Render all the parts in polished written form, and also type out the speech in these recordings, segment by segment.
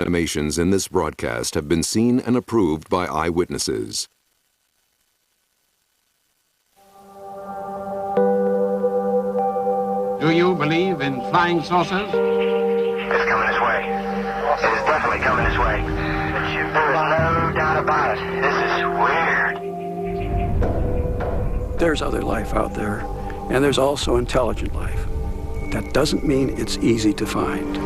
animations in this broadcast have been seen and approved by eyewitnesses. Do you believe in flying saucers? It's coming this way. It is definitely coming this way. There is no doubt about it. This is weird. There's other life out there, and there's also intelligent life. That doesn't mean it's easy to find.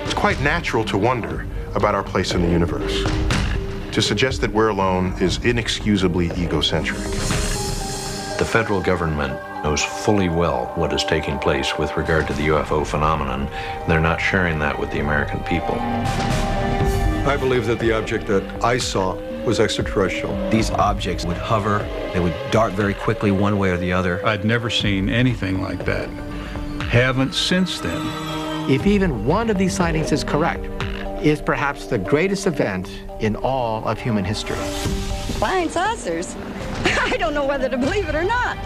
It's quite natural to wonder about our place in the universe. To suggest that we're alone is inexcusably egocentric. The federal government knows fully well what is taking place with regard to the UFO phenomenon. They're not sharing that with the American people. I believe that the object that I saw was extraterrestrial. These objects would hover, they would dart very quickly one way or the other. I'd never seen anything like that. Haven't since then. If even one of these sightings is correct, is perhaps the greatest event in all of human history. Flying saucers? I don't know whether to believe it or not.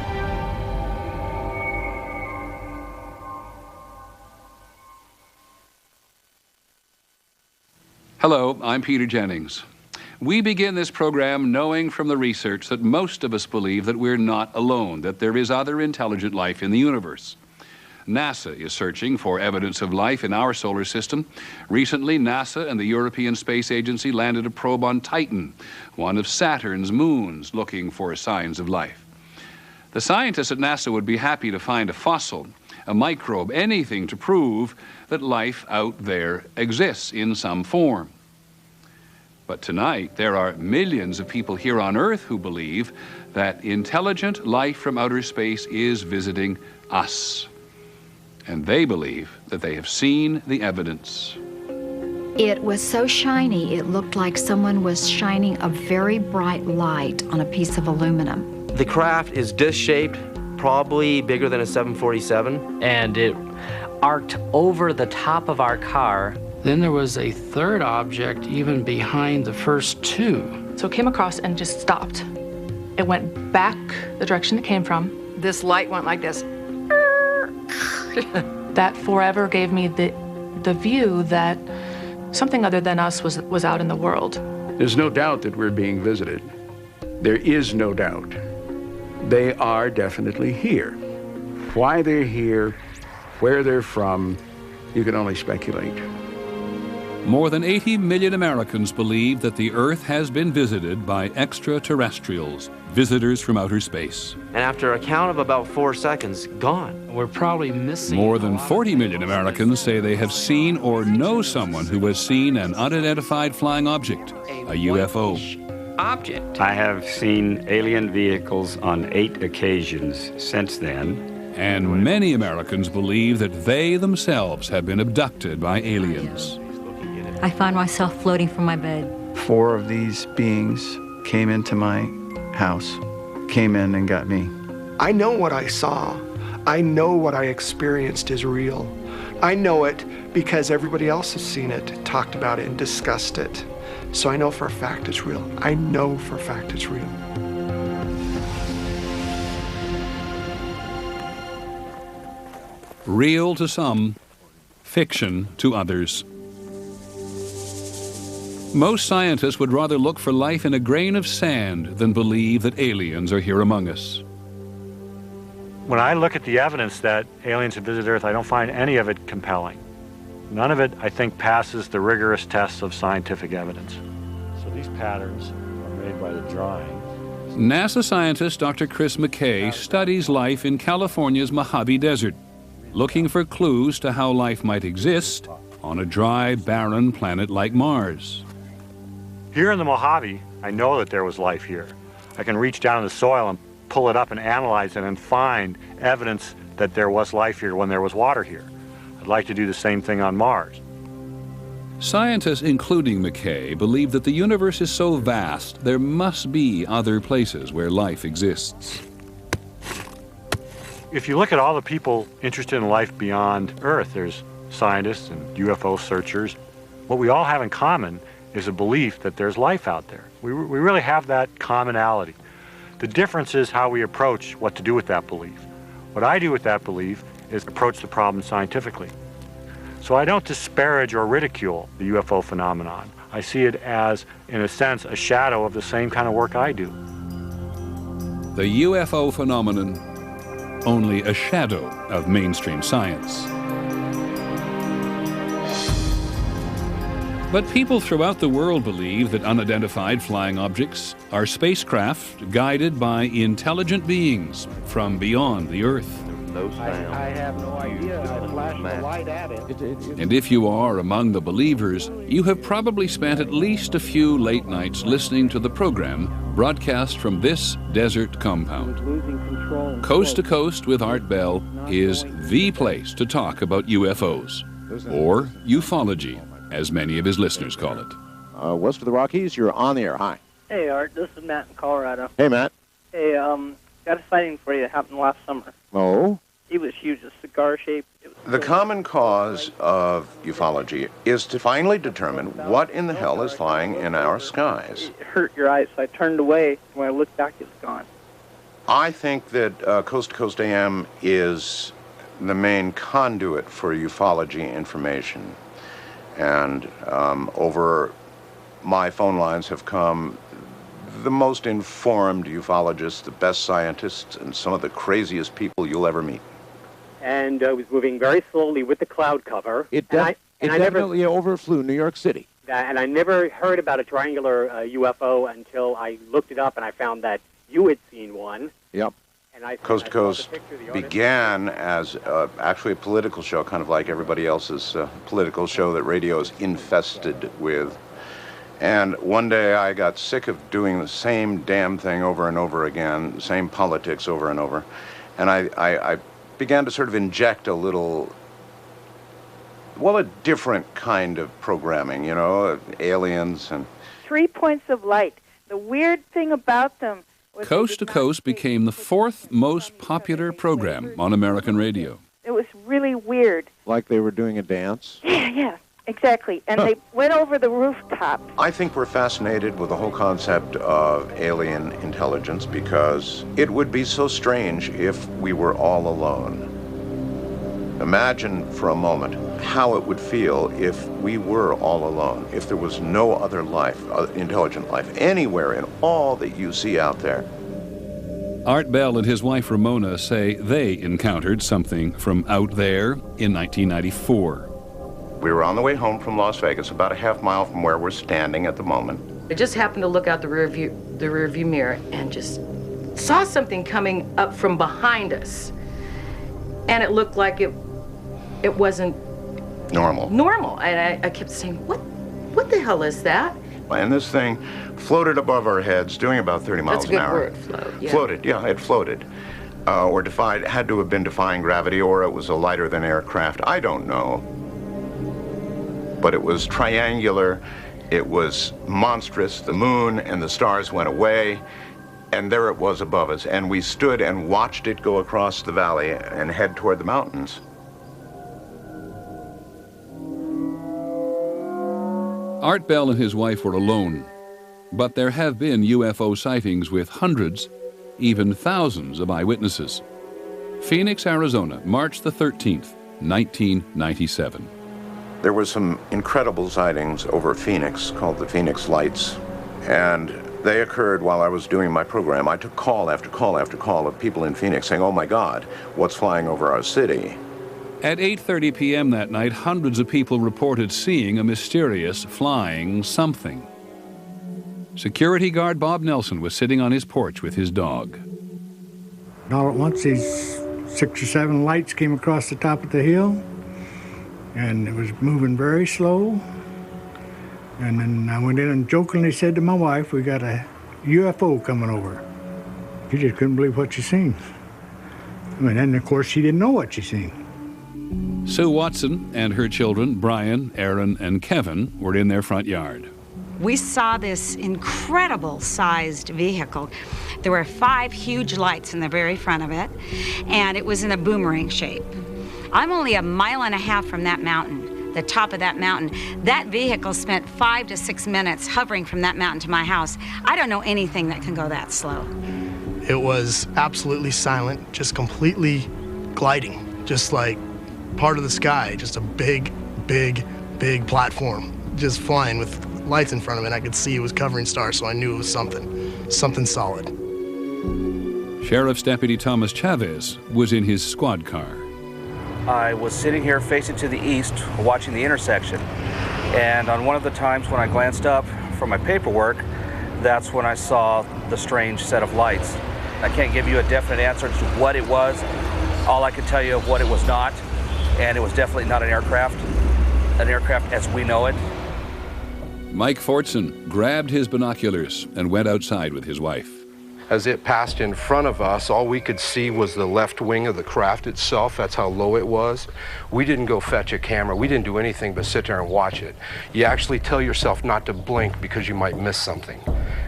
Hello, I'm Peter Jennings. We begin this program knowing from the research that most of us believe that we're not alone, that there is other intelligent life in the universe. NASA is searching for evidence of life in our solar system. Recently, NASA and the European Space Agency landed a probe on Titan, one of Saturn's moons, looking for signs of life. The scientists at NASA would be happy to find a fossil, a microbe, anything to prove that life out there exists in some form. But tonight, there are millions of people here on Earth who believe that intelligent life from outer space is visiting us. And they believe that they have seen the evidence. It was so shiny, it looked like someone was shining a very bright light on a piece of aluminum. The craft is disc-shaped, probably bigger than a 747. And it arced over the top of our car. Then there was a third object even behind the first two. So it came across and just stopped. It went back the direction it came from. This light went like this. That forever gave me the view that something other than us was out in the world. There's no doubt that we're being visited. There is no doubt. They are definitely here. Why they're here, where they're from, you can only speculate. More than 80 million Americans believe that the Earth has been visited by extraterrestrials, visitors from outer space. And after a count of about 4 seconds, gone. We're probably missing. More than 40 million Americans say they have seen or know someone who has seen an unidentified flying object, a UFO. Object. I have seen alien vehicles on 8 occasions since then. And many Americans believe that they themselves have been abducted by aliens. I find myself floating from my bed. 4 of these beings came into my house, came in and got me. I know what I saw. I know what I experienced is real. I know it because everybody else has seen it, talked about it, and discussed it. So I know for a fact it's real. I know for a fact it's real. Real to some, fiction to others. Most scientists would rather look for life in a grain of sand than believe that aliens are here among us. When I look at the evidence that aliens have visited Earth, I don't find any of it compelling. None of it, I think, passes the rigorous tests of scientific evidence. So these patterns are made by the drawing. NASA scientist Dr. Chris McKay studies life in California's Mojave Desert, looking for clues to how life might exist on a dry, barren planet like Mars. Here in the Mojave, I know that there was life here. I can reach down in the soil and pull it up and analyze it and find evidence that there was life here when there was water here. I'd like to do the same thing on Mars. Scientists, including McKay, believe that the universe is so vast there must be other places where life exists. If you look at all the people interested in life beyond Earth, there's scientists and UFO searchers. What we all have in common is a belief that there's life out there. We really have that commonality. The difference is how we approach what to do with that belief. What I do with that belief is approach the problem scientifically. So I don't disparage or ridicule the UFO phenomenon. I see it as, in a sense, a shadow of the same kind of work I do. The UFO phenomenon, only a shadow of mainstream science. But people throughout the world believe that unidentified flying objects are spacecraft guided by intelligent beings from beyond the Earth. I have no idea. I flashed the light at it. And if you are among the believers, you have probably spent at least a few late nights listening to the program broadcast from this desert compound. Coast to Coast with Art Bell is the place to talk about UFOs, or ufology, as many of his listeners call it. West of the Rockies, you're on the air. Hi. Hey, Art. This is Matt in Colorado. Hey, Matt. Hey, got a sighting for you that happened last summer. Oh? It was huge, a cigar shape. The common cause of ufology is to finally determine what in the hell is flying in our skies. It hurt your eyes, so I turned away. When I looked back, it was gone. I think that Coast to Coast AM is the main conduit for ufology information. And over my phone lines have come the most informed ufologists, the best scientists, and some of the craziest people you'll ever meet. And was moving very slowly with the cloud cover. It definitely overflew New York City. And I never heard about a triangular UFO until I looked it up and I found that you had seen one. Yep. And Coast to Coast began as actually a political show, kind of like everybody else's political show that radio is infested with. And one day I got sick of doing the same damn thing over and over again, the same politics over and over. And I began to sort of inject a little, well, a different kind of programming, you know, aliens and... 3 points of light. The weird thing about them was... Coast to Coast became the fourth most popular program on American radio. It was really weird. Like they were doing a dance? Yeah, exactly. And they went over the rooftop. I think we're fascinated with the whole concept of alien intelligence because it would be so strange if we were all alone. Imagine for a moment how it would feel if we were all alone, if there was no other life, intelligent life, anywhere in all that you see out there. Art Bell and his wife Ramona say they encountered something from out there in 1994. We were on the way home from Las Vegas, about a half mile from where we're standing at the moment. I just happened to look out the rear view mirror and just saw something coming up from behind us. And it looked like it wasn't normal. And I kept saying, what the hell is that? And this thing floated above our heads, doing about 30 miles an hour. That's a good word, float. Yeah. Floated, yeah, it floated. Or had to have been defying gravity, or it was a lighter than aircraft. I don't know. But it was triangular, it was monstrous. The moon and the stars went away, and there it was above us. And we stood and watched it go across the valley and head toward the mountains. Art Bell and his wife were alone, but there have been UFO sightings with hundreds, even thousands of eyewitnesses. Phoenix, Arizona, March the 13th, 1997. There were some incredible sightings over Phoenix called the Phoenix Lights, and they occurred while I was doing my program. I took call after call after call of people in Phoenix saying, "Oh my God, what's flying over our city?" At 8:30 p.m. that night, hundreds of people reported seeing a mysterious flying something. Security guard Bob Nelson was sitting on his porch with his dog. And all at once, these 6 or 7 lights came across the top of the hill, and it was moving very slow. And then I went in and jokingly said to my wife, "We got a UFO coming over." She just couldn't believe what she seen. And of course, she didn't know what she seen. Sue Watson and her children, Brian, Aaron, and Kevin, were in their front yard. We saw this incredible sized vehicle. There were 5 huge lights in the very front of it, and it was in a boomerang shape. I'm only a mile and a half from that mountain, the top of that mountain. That vehicle spent 5 to 6 minutes hovering from that mountain to my house. I don't know anything that can go that slow. It was absolutely silent, just completely gliding. just like part of the sky, just a big, big, big platform, just flying with lights in front of it. I could see it was covering stars, so I knew it was something solid. Sheriff's Deputy Thomas Chavez was in his squad car. I was sitting here facing to the east, watching the intersection, and on one of the times when I glanced up from my paperwork, that's when I saw the strange set of lights. I can't give you a definite answer as to what it was. All I can tell you of what it was not, and it was definitely not an aircraft as we know it. Mike Fortson grabbed his binoculars and went outside with his wife. As it passed in front of us, all we could see was the left wing of the craft itself. That's how low it was. We didn't go fetch a camera. We didn't do anything but sit there and watch it. You actually tell yourself not to blink because you might miss something.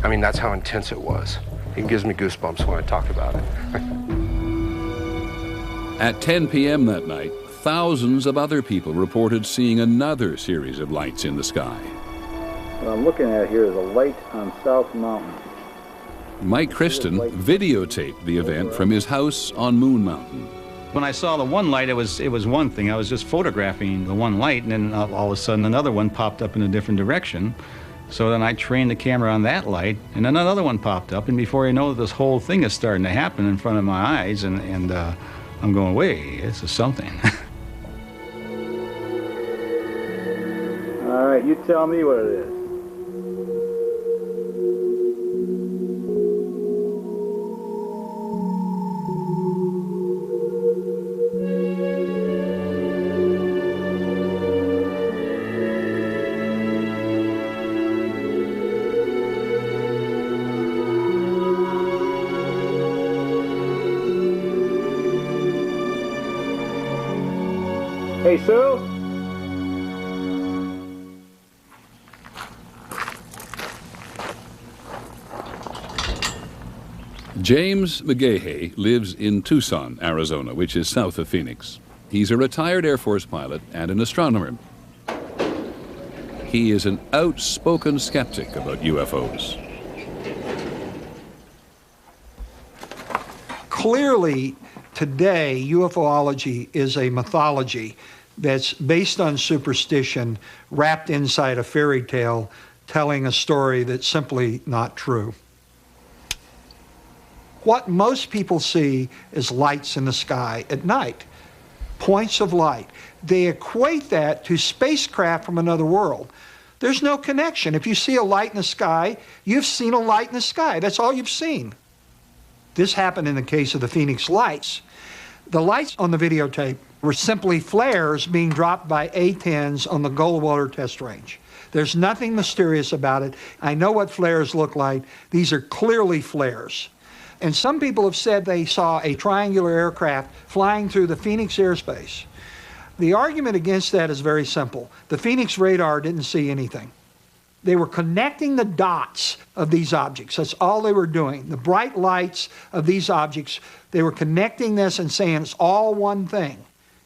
I mean, that's how intense it was. It gives me goosebumps when I talk about it. At 10 p.m. that night, thousands of other people reported seeing another series of lights in the sky. What I'm looking at here is a light on South Mountain. Mike Christen videotaped the event from his house on Moon Mountain. When I saw the one light, it was one thing. I was just photographing the one light, and then all of a sudden another one popped up in a different direction. So then I trained the camera on that light, and then another one popped up, and before you know it, this whole thing is starting to happen in front of my eyes, and I'm going, wait, this is something. All right, you tell me what it is. Hey, Sue? James McGahey lives in Tucson, Arizona, which is south of Phoenix. He's a retired Air Force pilot and an astronomer. He is an outspoken skeptic about UFOs. Clearly, today, UFOlogy is a mythology that's based on superstition, wrapped inside a fairy tale, telling a story that's simply not true. What most people see is lights in the sky at night, points of light. They equate that to spacecraft from another world. There's no connection. If you see a light in the sky, you've seen a light in the sky. That's all you've seen. This happened in the case of the Phoenix lights. The lights on the videotape were simply flares being dropped by A-10s on the Goldwater test range. There's nothing mysterious about it. I know what flares look like. These are clearly flares. And some people have said they saw a triangular aircraft flying through the Phoenix airspace. The argument against that is very simple. The Phoenix radar didn't see anything. They were connecting the dots of these objects. That's all they were doing. The bright lights of these objects, they were connecting this and saying it's all one thing.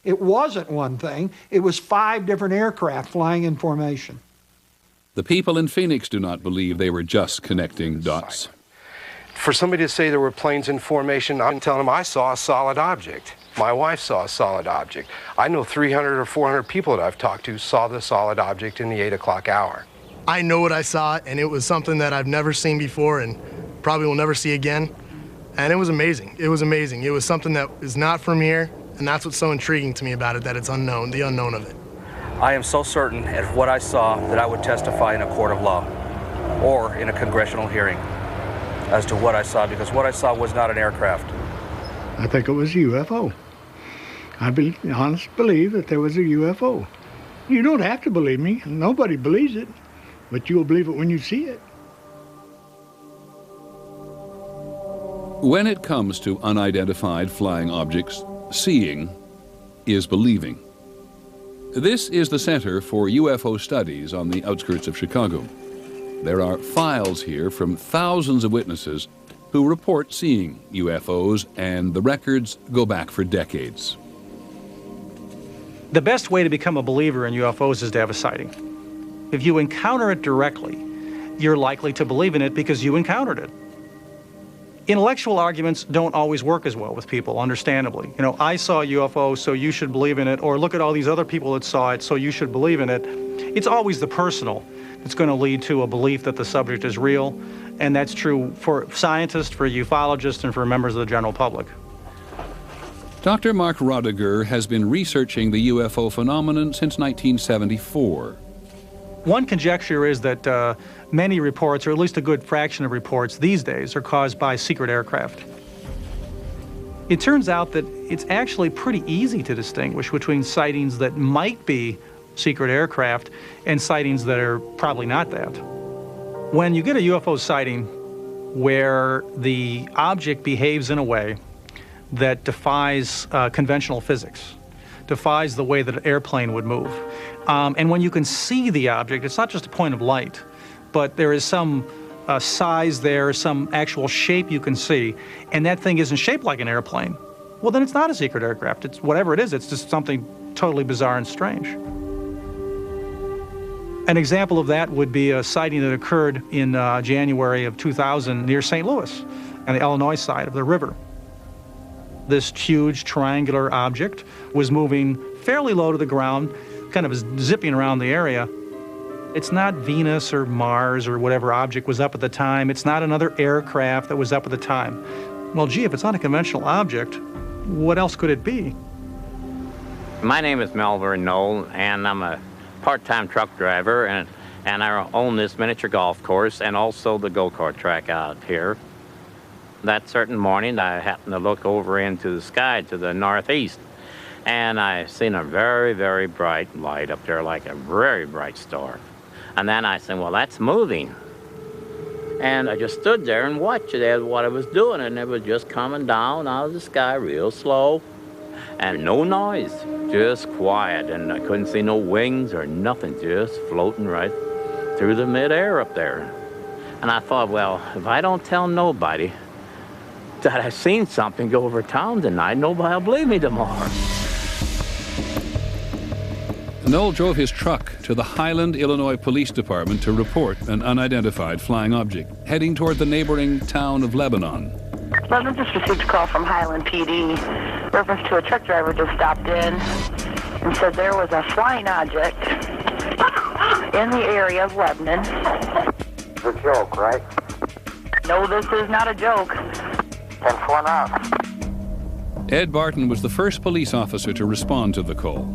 It wasn't one thing. It was 5 different aircraft flying in formation. The people in Phoenix do not believe they were just connecting dots. For somebody to say there were planes in formation, I'm telling them I saw a solid object. My wife saw a solid object. I know 300 or 400 people that I've talked to saw the solid object in the 8 o'clock hour. I know what I saw, and it was something that I've never seen before and probably will never see again. And it was amazing. It was amazing. It was something that is not from here, and that's what's so intriguing to me about it, that it's unknown, the unknown of it. I am so certain of what I saw that I would testify in a court of law or in a congressional hearing as to what I saw, because what I saw was not an aircraft. I think it was a UFO. I honestly believe that there was a UFO. You don't have to believe me. Nobody believes it, but you'll believe it when you see it. When it comes to unidentified flying objects, seeing is believing. This is the Center for UFO Studies on the outskirts of Chicago. There are files here from thousands of witnesses who report seeing UFOs, and the records go back for decades. The best way to become a believer in UFOs is to have a sighting. If you encounter it directly, you're likely to believe in it because you encountered it. Intellectual arguments don't always work as well with people, understandably. You know, I saw a UFO, so you should believe in it, or look at all these other people that saw it, so you should believe in it. It's always the personal that's going to lead to a belief that the subject is real, and that's true for scientists, for ufologists, and for members of the general public. Dr. Mark Rodiger has been researching the UFO phenomenon since 1974. One conjecture is that many reports, or at least a good fraction of reports these days, are caused by secret aircraft. It turns out that it's actually pretty easy to distinguish between sightings that might be secret aircraft and sightings that are probably not that. When you get a UFO sighting where the object behaves in a way that defies conventional physics, defies the way that an airplane would move, and when you can see the object, it's not just a point of light, but there is some size there, some actual shape you can see, and that thing isn't shaped like an airplane, well, then it's not a secret aircraft. It's whatever it is, it's just something totally bizarre and strange. An example of that would be a sighting that occurred in January of 2000 near St. Louis on the Illinois side of the river. This huge triangular object was moving fairly low to the ground, kind of zipping around the area. It's not Venus or Mars or whatever object was up at the time. It's not another aircraft that was up at the time. Well, gee, if it's not a conventional object, what else could it be? My name is Melvin Knoll, and I'm a part-time truck driver, and I own this miniature golf course and also the go-kart track out here. That certain morning, I happened to look over into the sky to the northeast, and I seen a very, very bright light up there, like a very bright star. And then I said, well, that's moving. And I just stood there and watched it, what it was doing, and it was just coming down out of the sky real slow, and no noise, just quiet, and I couldn't see no wings or nothing, just floating right through the midair up there. And I thought, well, if I don't tell nobody that I seen something go over town tonight, nobody will believe me tomorrow. Knoll drove his truck to the Highland, Illinois Police Department to report an unidentified flying object, heading toward the neighboring town of Lebanon. Lebanon just received a call from Highland PD, reference to a truck driver just stopped in and said there was a flying object in the area of Lebanon. It's a joke, right? No, this is not a joke. And for now. Ed Barton was the first police officer to respond to the call.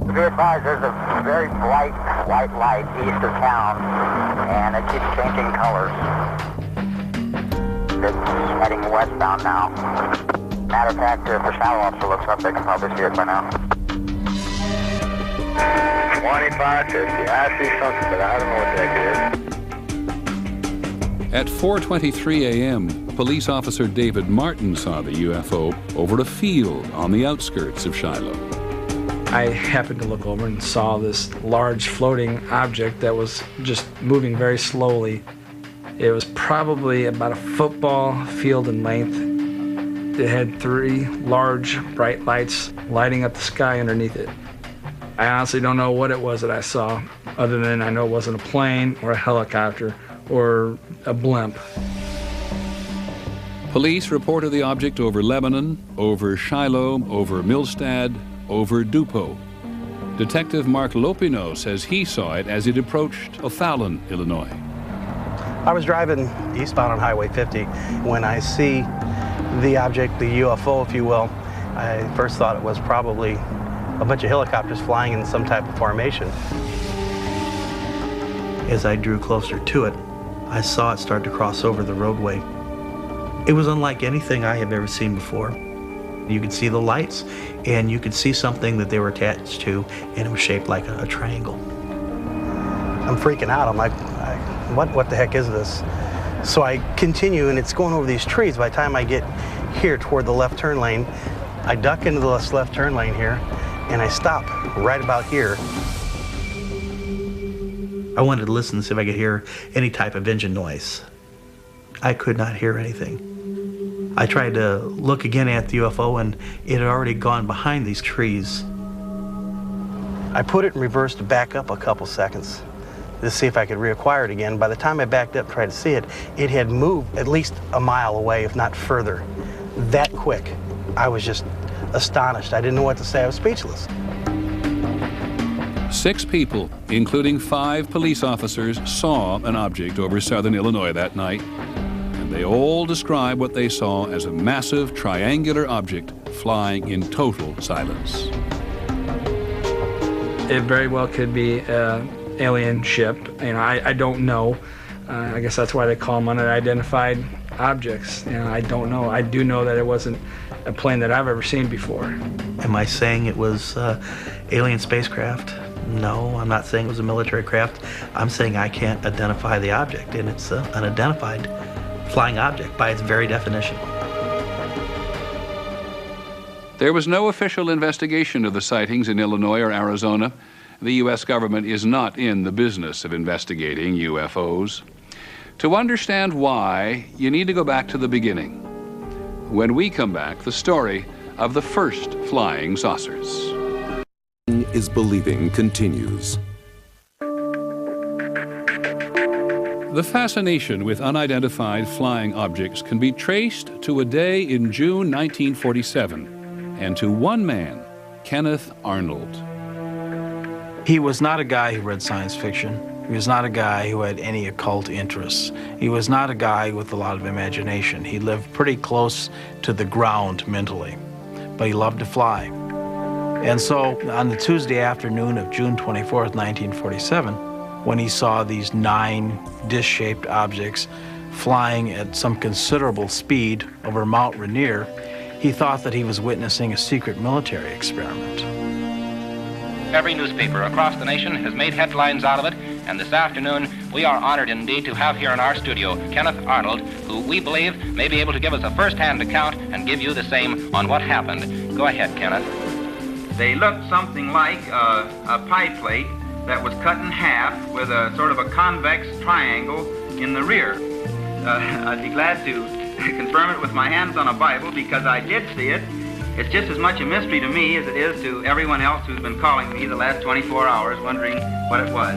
To be advised, there's a very bright white light east of town, and it keeps changing colors. It's heading westbound now. Matter of fact, if the shadow officer looks up, they can probably see it by now. 2550, I see something, but I don't know what the heck it is. At 4:23 a.m., police officer David Martin saw the UFO over a field on the outskirts of Shiloh. I happened to look over and saw this large floating object that was just moving very slowly. It was probably about a football field in length. It had 3 large bright lights lighting up the sky underneath it. I honestly don't know what it was that I saw, other than I know it wasn't a plane or a helicopter or a blimp. Police reported the object over Lebanon, over Shiloh, over Millstad, over Dupo. Detective Mark Lopino says he saw it as it approached O'Fallon, Illinois. I was driving eastbound on Highway 50 when I see the object, the UFO, if you will. I first thought it was probably a bunch of helicopters flying in some type of formation. As I drew closer to it, I saw it start to cross over the roadway. It was unlike anything I have ever seen before. You could see the lights, and you could see something that they were attached to, and it was shaped like a triangle. I'm freaking out. I'm like, what the heck is this? So I continue, and it's going over these trees. By the time I get here toward the left turn lane, I duck into this left turn lane here, and I stop right about here. I wanted to listen to see if I could hear any type of engine noise. I could not hear anything. I tried to look again at the UFO, and it had already gone behind these trees. I put it in reverse to back up a couple seconds. to see if I could reacquire it again. By the time I backed up and tried to see it, it had moved at least a mile away, if not further. That quick. I was just astonished. I didn't know what to say. I was speechless. 6 people, including 5 police officers, saw an object over southern Illinois that night. And they all describe what they saw as a massive triangular object flying in total silence. It very well could be an alien ship. I don't know. I guess that's why they call them unidentified objects. I don't know. I do know that it wasn't a plane that I've ever seen before. Am I saying it was alien spacecraft? No, I'm not saying it was a military craft. I'm saying I can't identify the object, and it's an unidentified flying object by its very definition. There was no official investigation of the sightings in Illinois or Arizona. The U.S. government is not in the business of investigating UFOs. To understand why, you need to go back to the beginning. When we come back, the story of the first flying saucers. Is Believing continues. The fascination with unidentified flying objects can be traced to a day in June 1947 and to one man, Kenneth Arnold. He was not a guy who read science fiction. He was not a guy who had any occult interests. He was not a guy with a lot of imagination. He lived pretty close to the ground mentally, but he loved to fly. And so on the Tuesday afternoon of June 24th, 1947, when he saw these 9 dish-shaped objects flying at some considerable speed over Mount Rainier, he thought that he was witnessing a secret military experiment. Every newspaper across the nation has made headlines out of it, and this afternoon we are honored indeed to have here in our studio Kenneth Arnold, who we believe may be able to give us a first-hand account and give you the same on what happened. Go ahead, Kenneth. They looked something like a pie plate that was cut in half with a sort of a convex triangle in the rear. I'd be glad to confirm it with my hands on a Bible because I did see it. It's just as much a mystery to me as it is to everyone else who's been calling me the last 24 hours wondering what it was.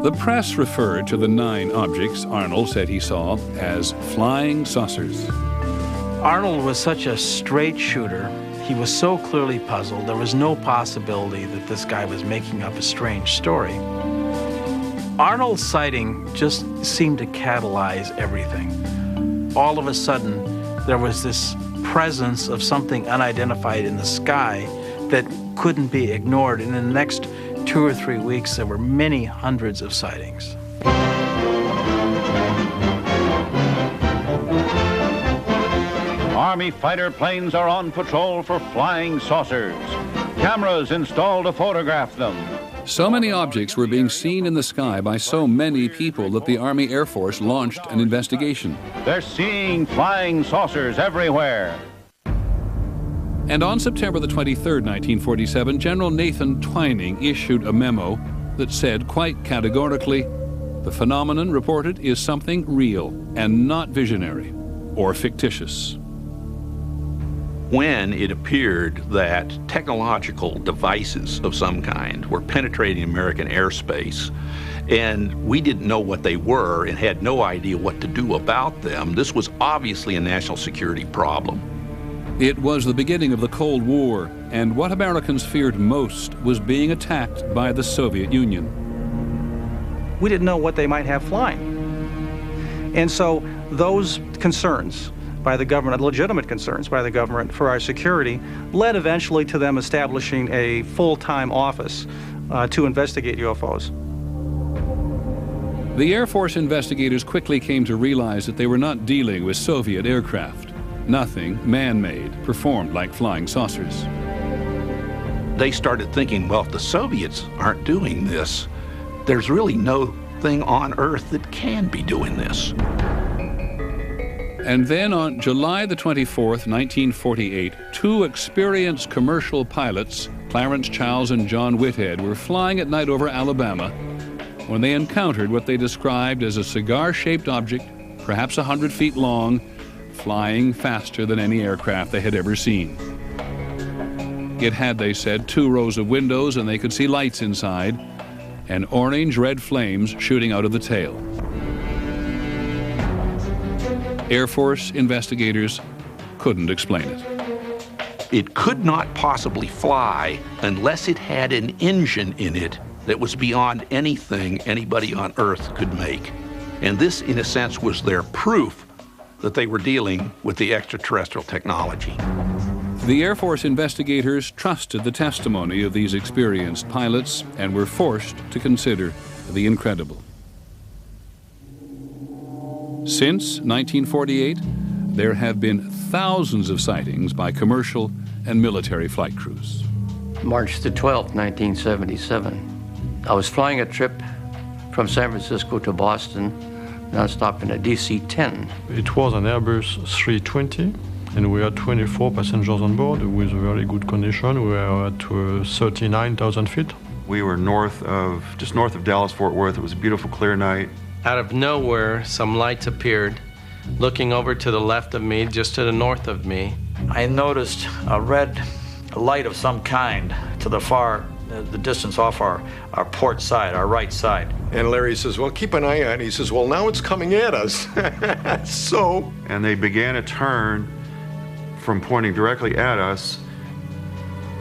The press referred to the 9 objects Arnold said he saw as flying saucers. Arnold was such a straight shooter. He was so clearly puzzled. There was no possibility that this guy was making up a strange story. Arnold's sighting just seemed to catalyze everything. All of a sudden, there was this presence of something unidentified in the sky that couldn't be ignored. And in the next 2 or 3 weeks, there were many hundreds of sightings. Army fighter planes are on patrol for flying saucers. Cameras installed to photograph them. So many objects were being seen in the sky by so many people that the Army Air Force launched an investigation. They're seeing flying saucers everywhere. And on September the 23rd, 1947, General Nathan Twining issued a memo that said quite categorically, the phenomenon reported is something real and not visionary or fictitious. When it appeared that technological devices of some kind were penetrating American airspace, and we didn't know what they were and had no idea what to do about them, this was obviously a national security problem. It was the beginning of the Cold War, and what Americans feared most was being attacked by the Soviet Union. We didn't know what they might have flying. And so those concerns by the government, legitimate concerns by the government for our security, led eventually to them establishing a full-time office to investigate UFOs. The Air Force investigators quickly came to realize that they were not dealing with Soviet aircraft. Nothing man-made performed like flying saucers. They started thinking, well, if the Soviets aren't doing this, there's really no thing on Earth that can be doing this. And then on July the 24th, 1948, 2 experienced commercial pilots, Clarence Childs and John Whitehead, were flying at night over Alabama when they encountered what they described as a cigar-shaped object, perhaps 100 feet long, flying faster than any aircraft they had ever seen. It had, they said, 2 rows of windows and they could see lights inside. and orange-red flames shooting out of the tail. Air Force investigators couldn't explain it. It could not possibly fly unless it had an engine in it that was beyond anything anybody on Earth could make. And this, in a sense, was their proof that they were dealing with the extraterrestrial technology. The Air Force investigators trusted the testimony of these experienced pilots and were forced to consider the incredible. Since 1948, there have been thousands of sightings by commercial and military flight crews. March the 12th, 1977. I was flying a trip from San Francisco to Boston, non-stop in a DC-10. It was an Airbus 320, and we had 24 passengers on board with very good condition. We were at 39,000 feet. We were just north of Dallas-Fort Worth. It was a beautiful, clear night. Out of nowhere, some lights appeared. Looking over to the left of me, just to the north of me, I noticed a red light of some kind to the far, the distance off our port side, our right side. And Larry says, well, keep an eye on it. He says, well, now it's coming at us. So. And they began a turn from pointing directly at us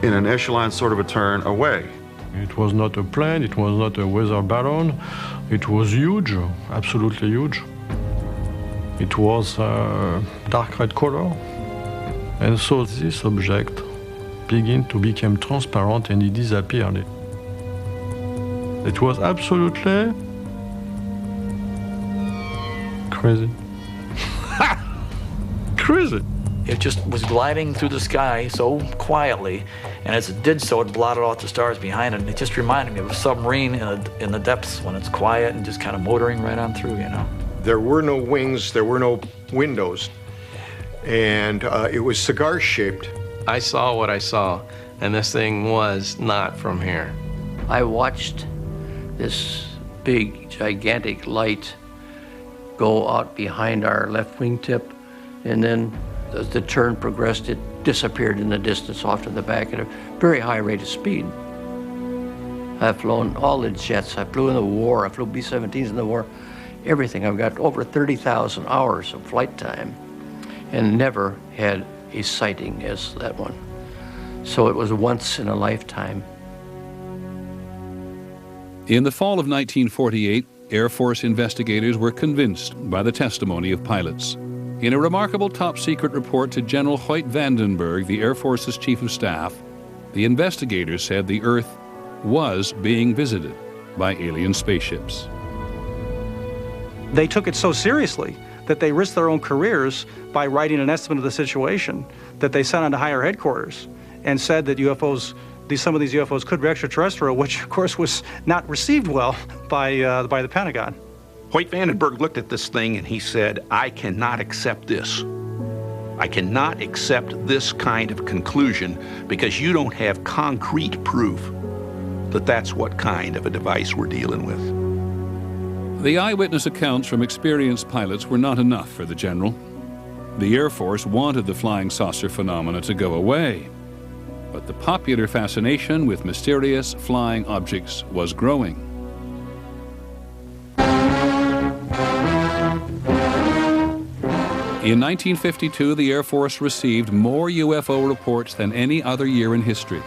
in an echelon sort of a turn away. It was not a plane, it was not a weather balloon. It was huge, absolutely huge. It was dark red color. And so this object began to become transparent and it disappeared. It was absolutely crazy. Crazy. It just was gliding through the sky so quietly, and as it did so, it blotted out the stars behind it. And it just reminded me of a submarine in the depths when it's quiet and just kind of motoring right on through, you know. There were no wings, there were no windows, and it was cigar-shaped. I saw what I saw, and this thing was not from here. I watched this big, gigantic light go out behind our left wingtip, and then as the turn progressed, it disappeared in the distance off to the back at a very high rate of speed. I've flown all the jets. I flew in the war. I flew B-17s in the war. Everything. I've got over 30,000 hours of flight time and never had a sighting as that one. So it was once in a lifetime. In the fall of 1948, Air Force investigators were convinced by the testimony of pilots. In a remarkable top-secret report to General Hoyt Vandenberg, the Air Force's Chief of Staff, the investigators said the Earth was being visited by alien spaceships. They took it so seriously that they risked their own careers by writing an estimate of the situation that they sent on to higher headquarters and said that UFOs, some of these UFOs could be extraterrestrial, which of course was not received well by the Pentagon. Hoyt Vandenberg looked at this thing and he said, I cannot accept this. I cannot accept this kind of conclusion because you don't have concrete proof that that's what kind of a device we're dealing with. The eyewitness accounts from experienced pilots were not enough for the general. The Air Force wanted the flying saucer phenomena to go away, but the popular fascination with mysterious flying objects was growing. In 1952, the Air Force received more UFO reports than any other year in history.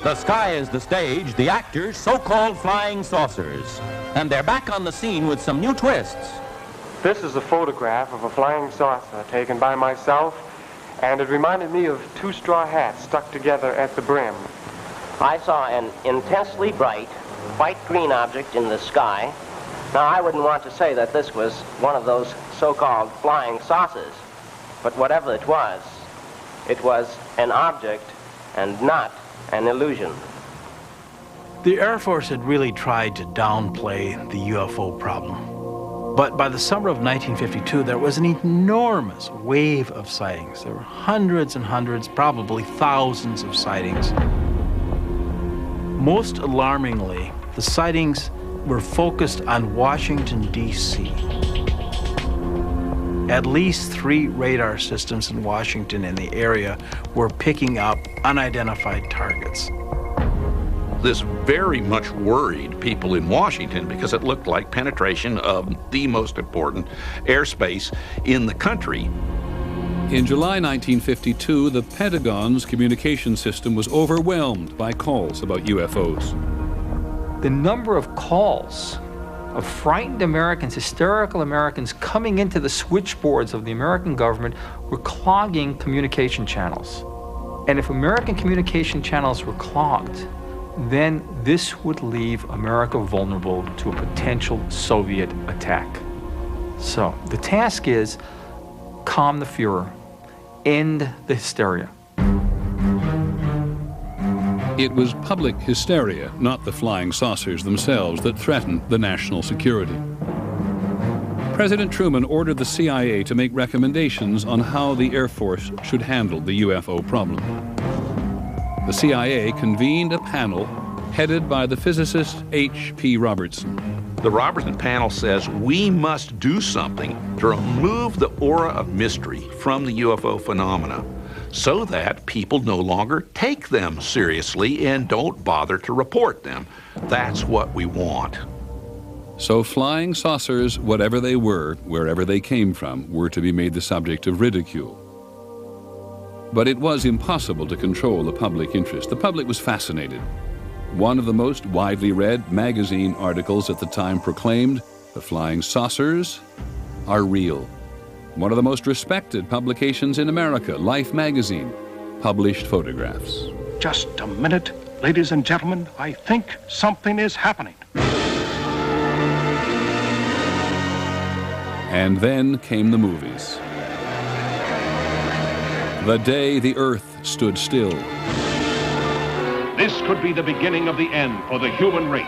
The sky is the stage, the actors, so-called flying saucers. And they're back on the scene with some new twists. This is a photograph of a flying saucer taken by myself, and it reminded me of two straw hats stuck together at the brim. I saw an intensely bright, white-green object in the sky. Now, I wouldn't want to say that this was one of those so-called flying saucers, but whatever it was an object and not an illusion. The Air Force had really tried to downplay the UFO problem. But by the summer of 1952, there was an enormous wave of sightings. There were hundreds and hundreds, probably thousands of sightings. Most alarmingly, the sightings were focused on Washington, D.C. At least 3 radar systems in Washington and the area were picking up unidentified targets. This very much worried people in Washington because it looked like penetration of the most important airspace in the country. In July 1952, the Pentagon's communication system was overwhelmed by calls about UFOs. The number of calls of frightened Americans, hysterical Americans coming into the switchboards of the American government were clogging communication channels. And if American communication channels were clogged, then this would leave America vulnerable to a potential Soviet attack. So the task is calm the Fuhrer, end the hysteria. It was public hysteria, not the flying saucers themselves, that threatened the national security. President Truman ordered the CIA to make recommendations on how the Air Force should handle the UFO problem. The CIA convened a panel headed by the physicist H.P. Robertson. The Robertson panel says we must do something to remove the aura of mystery from the UFO phenomena so that people no longer take them seriously and don't bother to report them. That's what we want. So flying saucers, whatever they were, wherever they came from, were to be made the subject of ridicule. But it was impossible to control the public interest. The public was fascinated. One of the most widely read magazine articles at the time proclaimed, "The flying saucers are real." One of the most respected publications in America, Life magazine, published photographs. Just a minute, ladies and gentlemen, I think something is happening. And then came the movies. The day the Earth stood still. This could be the beginning of the end for the human race.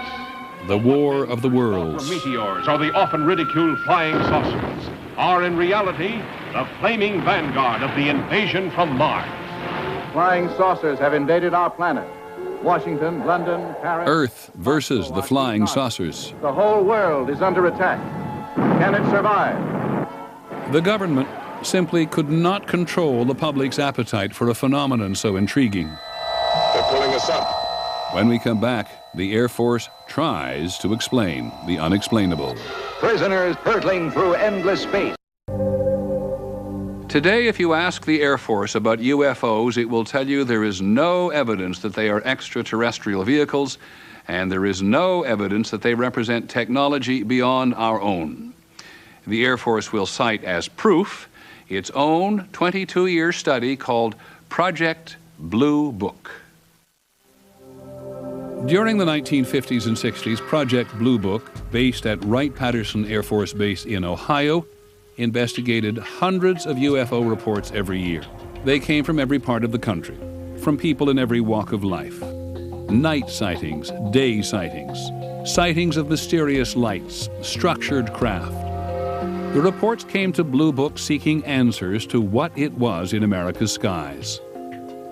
The War of the Worlds. The meteors, or the often ridiculed flying saucers, are in reality the flaming vanguard of the invasion from Mars. Flying saucers have invaded our planet. Washington, London, Paris. Earth versus the flying saucers. The whole world is under attack. Can it survive? The government simply could not control the public's appetite for a phenomenon so intriguing. They're pulling us up. When we come back, the Air Force tries to explain the unexplainable. Prisoners hurtling through endless space. Today, if you ask the Air Force about UFOs, it will tell you there is no evidence that they are extraterrestrial vehicles, and there is no evidence that they represent technology beyond our own. The Air Force will cite as proof its own 22-year study called Project Blue Book. During the 1950s and 60s, Project Blue Book, based at Wright-Patterson Air Force Base in Ohio, investigated hundreds of UFO reports every year. They came from every part of the country, from people in every walk of life. Night sightings, day sightings, sightings of mysterious lights, structured craft. The reports came to Blue Book seeking answers to what it was in America's skies.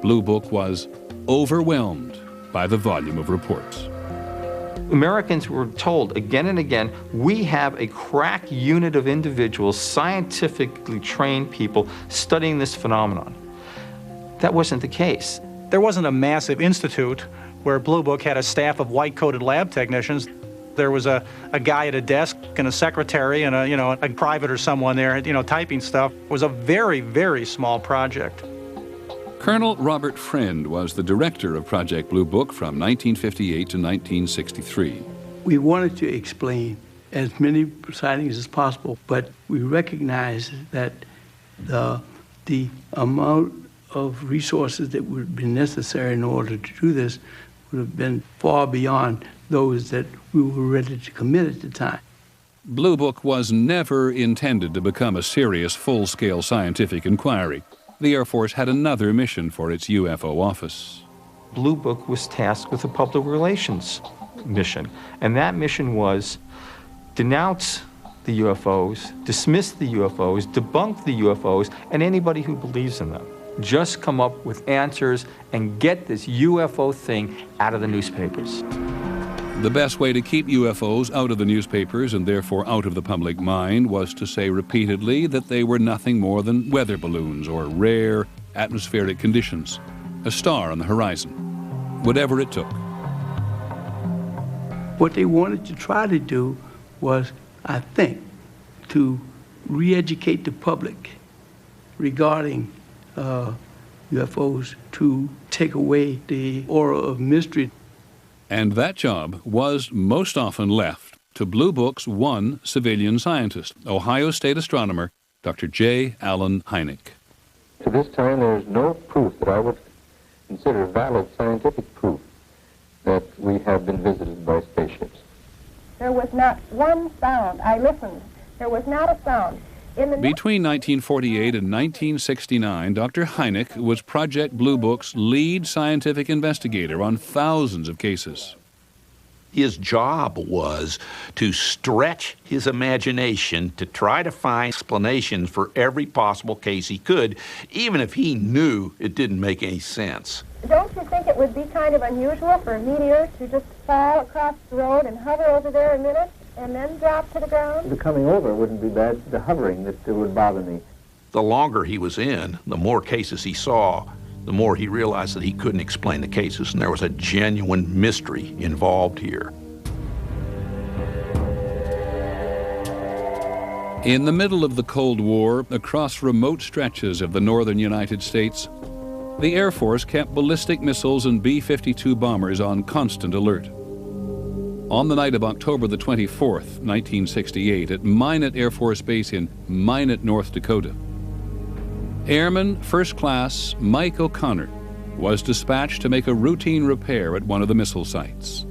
Blue Book was overwhelmed by the volume of reports. Americans were told again and again, we have a crack unit of individuals, scientifically trained people studying this phenomenon. That wasn't the case. There wasn't a massive institute where Blue Book had a staff of white-coated lab technicians. There was a guy at a desk and a secretary and a private or someone there, typing stuff. It was a very, very small project. Colonel Robert Friend was the director of Project Blue Book from 1958 to 1963. We wanted to explain as many sightings as possible, but we recognized that the amount of resources that would be necessary in order to do this would have been far beyond those that we were ready to commit at the time. Blue Book was never intended to become a serious, full-scale scientific inquiry. The Air Force had another mission for its UFO office. Blue Book was tasked with a public relations mission, and that mission was denounce the UFOs, dismiss the UFOs, debunk the UFOs, and anybody who believes in them. Just come up with answers and get this UFO thing out of the newspapers. The best way to keep UFOs out of the newspapers and therefore out of the public mind was to say repeatedly that they were nothing more than weather balloons or rare atmospheric conditions, a star on the horizon, whatever it took. What they wanted to try to do was, I think, to re-educate the public regarding UFOs, to take away the aura of mystery. And that job was most often left to Blue Book's one civilian scientist, Ohio State astronomer Dr. J. Allen Hynek. To this time, there is no proof that I would consider valid scientific proof that we have been visited by spaceships. There was not one sound. I listened. There was not a sound. Between 1948 and 1969, Dr. Hynek was Project Blue Book's lead scientific investigator on thousands of cases. His job was to stretch his imagination to try to find explanations for every possible case he could, even if he knew it didn't make any sense. Don't you think it would be kind of unusual for a meteor to just fall across the road and hover over there a minute and then drop to the ground? The coming over wouldn't be bad. The hovering that would bother me. The longer he was in, the more cases he saw, the more he realized that he couldn't explain the cases, and there was a genuine mystery involved here. In the middle of the Cold War, across remote stretches of the northern United States, the Air Force kept ballistic missiles and B-52 bombers on constant alert. On the night of October the 24th, 1968, at Minot Air Force Base in Minot, North Dakota, Airman First Class Mike O'Connor was dispatched to make a routine repair at one of the missile sites.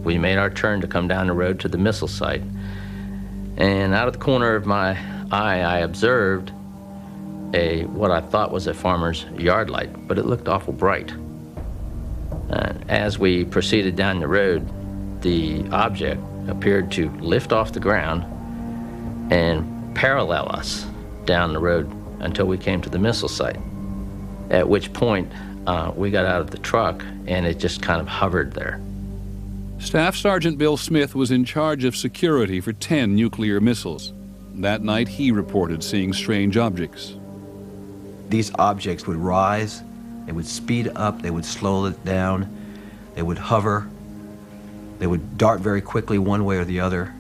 We made our turn to come down the road to the missile site, and out of the corner of my eye, I observed what I thought was a farmer's yard light, but it looked awful bright. As we proceeded down the road, the object appeared to lift off the ground and parallel us down the road until we came to the missile site, at which point we got out of the truck and it just kind of hovered there. Staff Sergeant Bill Smith was in charge of security for 10 nuclear missiles. That night, he reported seeing strange objects. These objects would rise, they would speed up, they would slow it down, they would hover, they would dart very quickly one way or the other.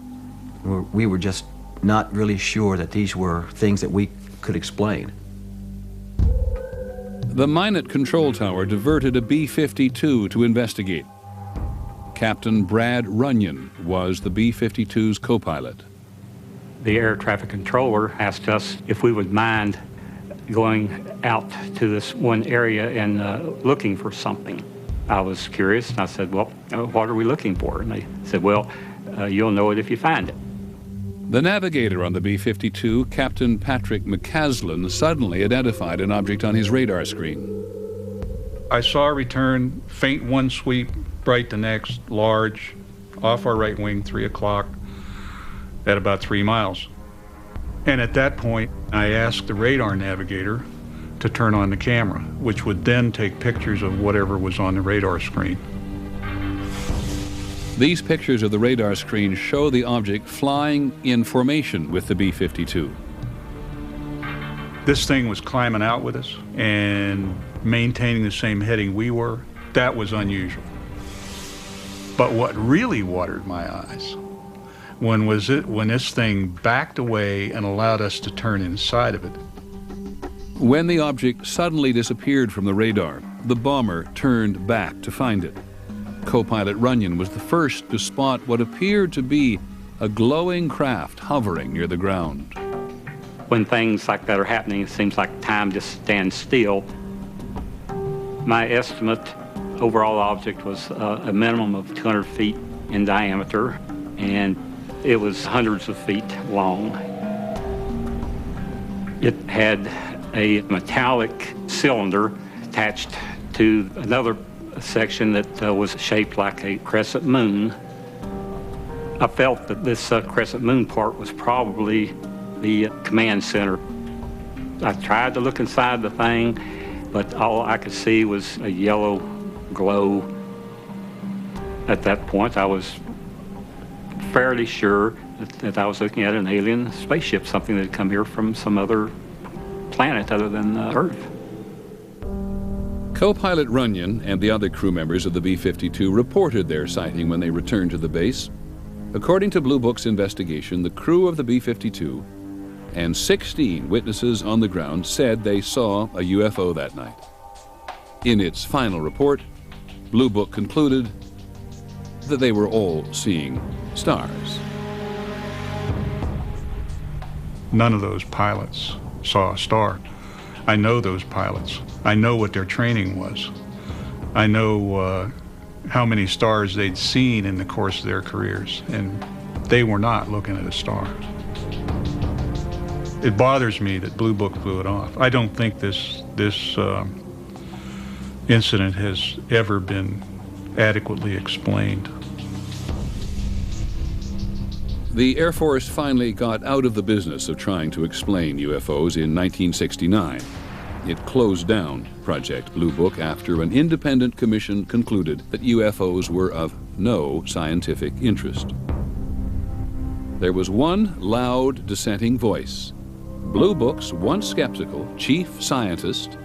We were just not really sure that these were things that we could explain. The Minot control tower diverted a B-52 to investigate. Captain Brad Runyon was the B-52's co-pilot. The air traffic controller asked us if we would mind going out to this one area and looking for something. I was curious, and I said, well, what are we looking for? And they said, well, you'll know it if you find it. The navigator on the B-52, Captain Patrick McCaslin, suddenly identified an object on his radar screen. I saw a return, faint one sweep, bright the next, large, off our right wing, 3 o'clock, at about 3 miles. And at that point, I asked the radar navigator to turn on the camera, which would then take pictures of whatever was on the radar screen. These pictures of the radar screen show the object flying in formation with the B-52. This thing was climbing out with us and maintaining the same heading we were. That was unusual. But what really watered my eyes when this thing backed away and allowed us to turn inside of it. When the object suddenly disappeared from the radar, the bomber turned back to find it. Co-pilot Runyon was the first to spot what appeared to be a glowing craft hovering near the ground. When things like that are happening, it seems like time just stands still. My estimate, overall object was a minimum of 200 feet in diameter, and it was hundreds of feet long. It had a metallic cylinder attached to another section that was shaped like a crescent moon. I felt that this crescent moon part was probably the command center. I tried to look inside the thing, but all I could see was a yellow glow. At that point, I was fairly sure that I was looking at an alien spaceship, something that had come here from some other planet other than Earth. Co-pilot Runyon and the other crew members of the B-52 reported their sighting when they returned to the base. According to Blue Book's investigation, the crew of the B-52 and 16 witnesses on the ground said they saw a UFO that night. In its final report, Blue Book concluded that they were all seeing stars. None of those pilots saw a star. I know those pilots. I know what their training was. I know how many stars they'd seen in the course of their careers, and they were not looking at a star. It bothers me that Blue Book blew it off. I don't think this incident has ever been adequately explained. The Air Force finally got out of the business of trying to explain UFOs in 1969. It closed down Project Blue Book after an independent commission concluded that UFOs were of no scientific interest. There was one loud dissenting voice: Blue Book's once skeptical chief scientist,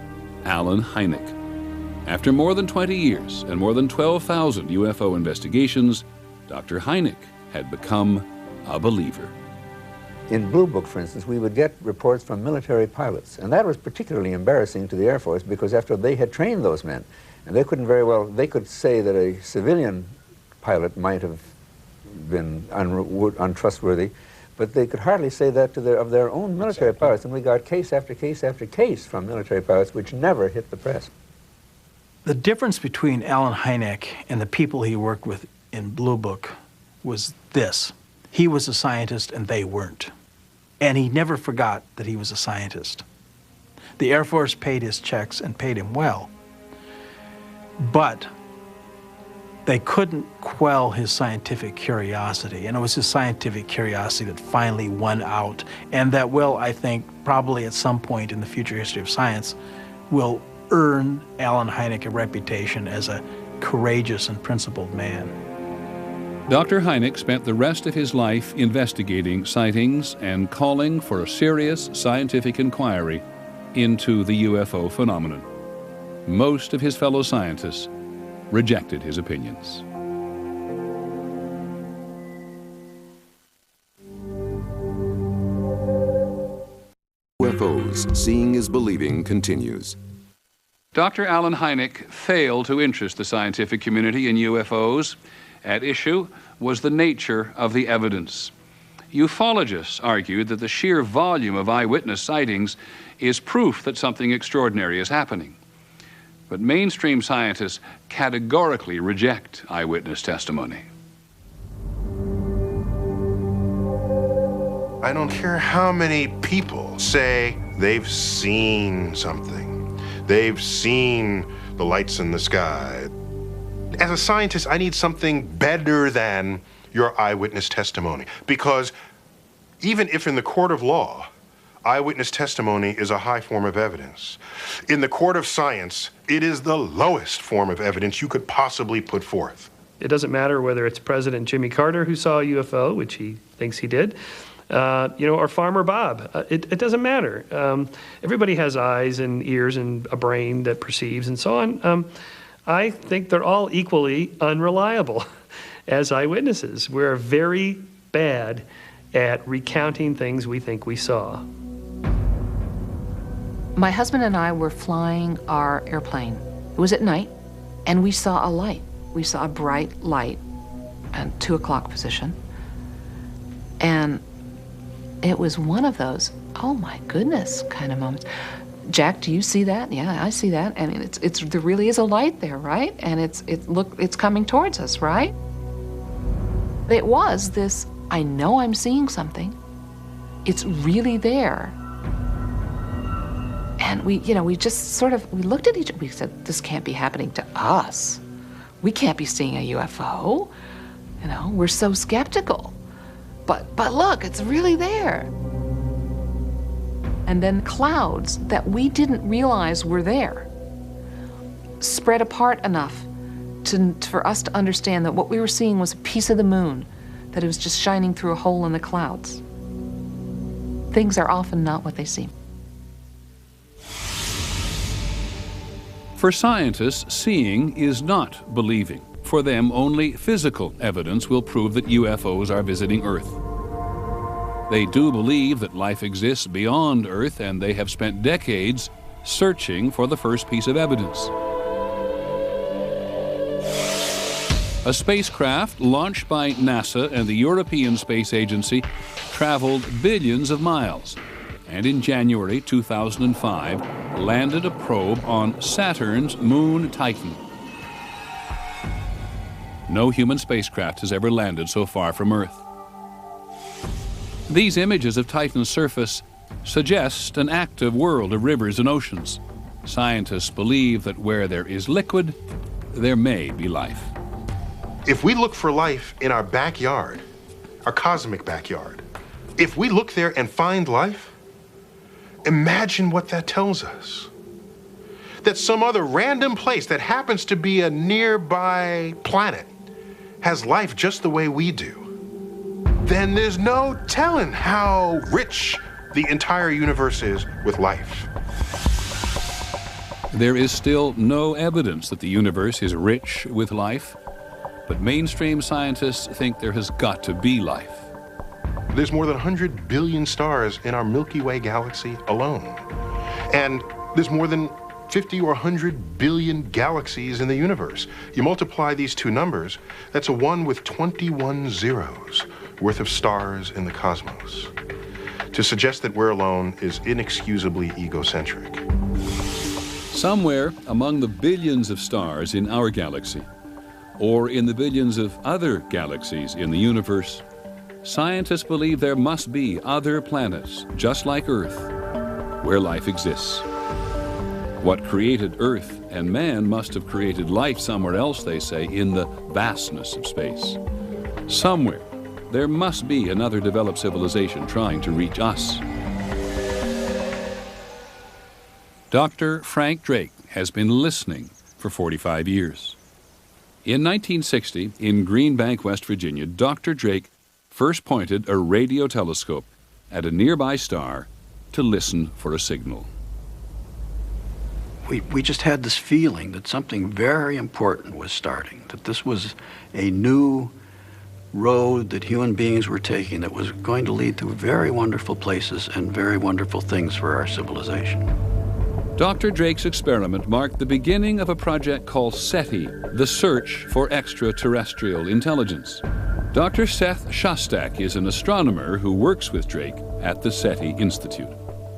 Alan Hynek. After more than 20 years and more than 12,000 UFO investigations, Dr. Hynek had become a believer. In Blue Book, for instance, we would get reports from military pilots, and that was particularly embarrassing to the Air Force because after they had trained those men, and they couldn't very well, they could say that a civilian pilot might have been untrustworthy, but they could hardly say that to of their own military pilots, and we got case after case after case from military pilots which never hit the press. The difference between Alan Hynek and the people he worked with in Blue Book was this. He was a scientist and they weren't. And he never forgot that he was a scientist. The Air Force paid his checks and paid him well. But they couldn't quell his scientific curiosity. And it was his scientific curiosity that finally won out. And that will, I think, probably at some point in the future history of science, will earn Alan Hynek a reputation as a courageous and principled man. Dr. Hynek spent the rest of his life investigating sightings and calling for a serious scientific inquiry into the UFO phenomenon. Most of his fellow scientists rejected his opinions. UFOs, seeing is believing, continues. Dr. Alan Hynek failed to interest the scientific community in UFOs. At issue was the nature of the evidence. Ufologists argued that the sheer volume of eyewitness sightings is proof that something extraordinary is happening. But mainstream scientists categorically reject eyewitness testimony. I don't care how many people say they've seen something. They've seen the lights in the sky. As a scientist, I need something better than your eyewitness testimony, because even if in the court of law, eyewitness testimony is a high form of evidence, in the court of science, it is the lowest form of evidence you could possibly put forth. It doesn't matter whether it's President Jimmy Carter who saw a UFO, which he thinks he did, or Farmer Bob. It doesn't matter. Everybody has eyes and ears and a brain that perceives and so on. I think they're all equally unreliable as eyewitnesses. We're very bad at recounting things we think we saw. My husband and I were flying our airplane. It was at night, and we saw a light. We saw a bright light at 2 o'clock position. And it was one of those, oh my goodness, kind of moments. Jack, do you see that? Yeah, I see that. And there really is a light there, right? And it's coming towards us, right? It was this, I know I'm seeing something. It's really there. And we just sort of, we looked at each other, we said, this can't be happening to us. We can't be seeing a UFO. We're so skeptical. But look, it's really there. And then clouds that we didn't realize were there spread apart enough for us to understand that what we were seeing was a piece of the moon, that it was just shining through a hole in the clouds. Things are often not what they seem. For scientists, seeing is not believing. For them, only physical evidence will prove that UFOs are visiting Earth. They do believe that life exists beyond Earth, and they have spent decades searching for the first piece of evidence. A spacecraft launched by NASA and the European Space Agency traveled billions of miles, and in January 2005 landed a probe on Saturn's moon Titan. No human spacecraft has ever landed so far from Earth. These images of Titan's surface suggest an active world of rivers and oceans. Scientists believe that where there is liquid, there may be life. If we look for life in our backyard, our cosmic backyard, if we look there and find life, imagine what that tells us. That some other random place that happens to be a nearby planet has life just the way we do. Then there's no telling how rich the entire universe is with life. There is still no evidence that the universe is rich with life, but mainstream scientists think there has got to be life. There's more than 100 billion stars in our Milky Way galaxy alone. And there's more than 50 or 100 billion galaxies in the universe. You multiply these two numbers, that's a 1 with 21 zeros worth of stars in the cosmos. To suggest that we're alone is inexcusably egocentric. Somewhere among the billions of stars in our galaxy, or in the billions of other galaxies in the universe, scientists believe there must be other planets, just like Earth, where life exists. What created Earth and man must have created life somewhere else, they say, in the vastness of space. Somewhere, there must be another developed civilization trying to reach us. Dr. Frank Drake has been listening for 45 years. In 1960, in Green Bank, West Virginia, Dr. Drake first pointed a radio telescope at a nearby star to listen for a signal. We just had this feeling that something very important was starting, that this was a new road that human beings were taking that was going to lead to very wonderful places and very wonderful things for our civilization. Dr. Drake's experiment marked the beginning of a project called SETI, the Search for Extraterrestrial Intelligence. Dr. Seth Shostak is an astronomer who works with Drake at the SETI Institute.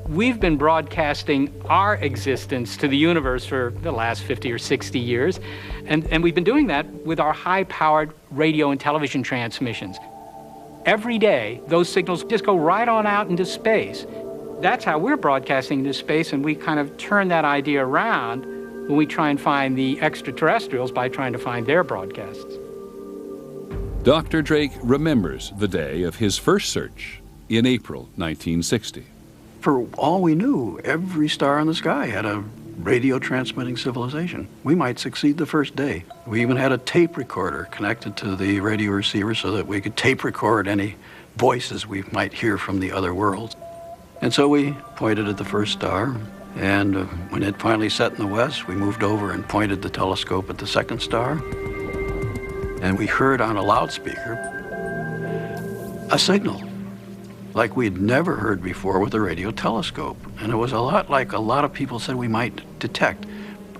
We've been broadcasting our existence to the universe for the last 50 or 60 years, and we've been doing that with our high-powered radio and television transmissions. Every day, those signals just go right on out into space. That's how we're broadcasting into space, and we kind of turn that idea around when we try and find the extraterrestrials by trying to find their broadcasts. Dr. Drake remembers the day of his first search in April 1960. For all we knew, every star in the sky had a radio transmitting civilization. We might succeed the first day. We even had a tape recorder connected to the radio receiver so that we could tape record any voices we might hear from the other worlds. And so we pointed at the first star, and when it finally set in the west, we moved over and pointed the telescope at the second star. And we heard on a loudspeaker a signal like we'd never heard before with a radio telescope. And it was a lot like a lot of people said we might detect,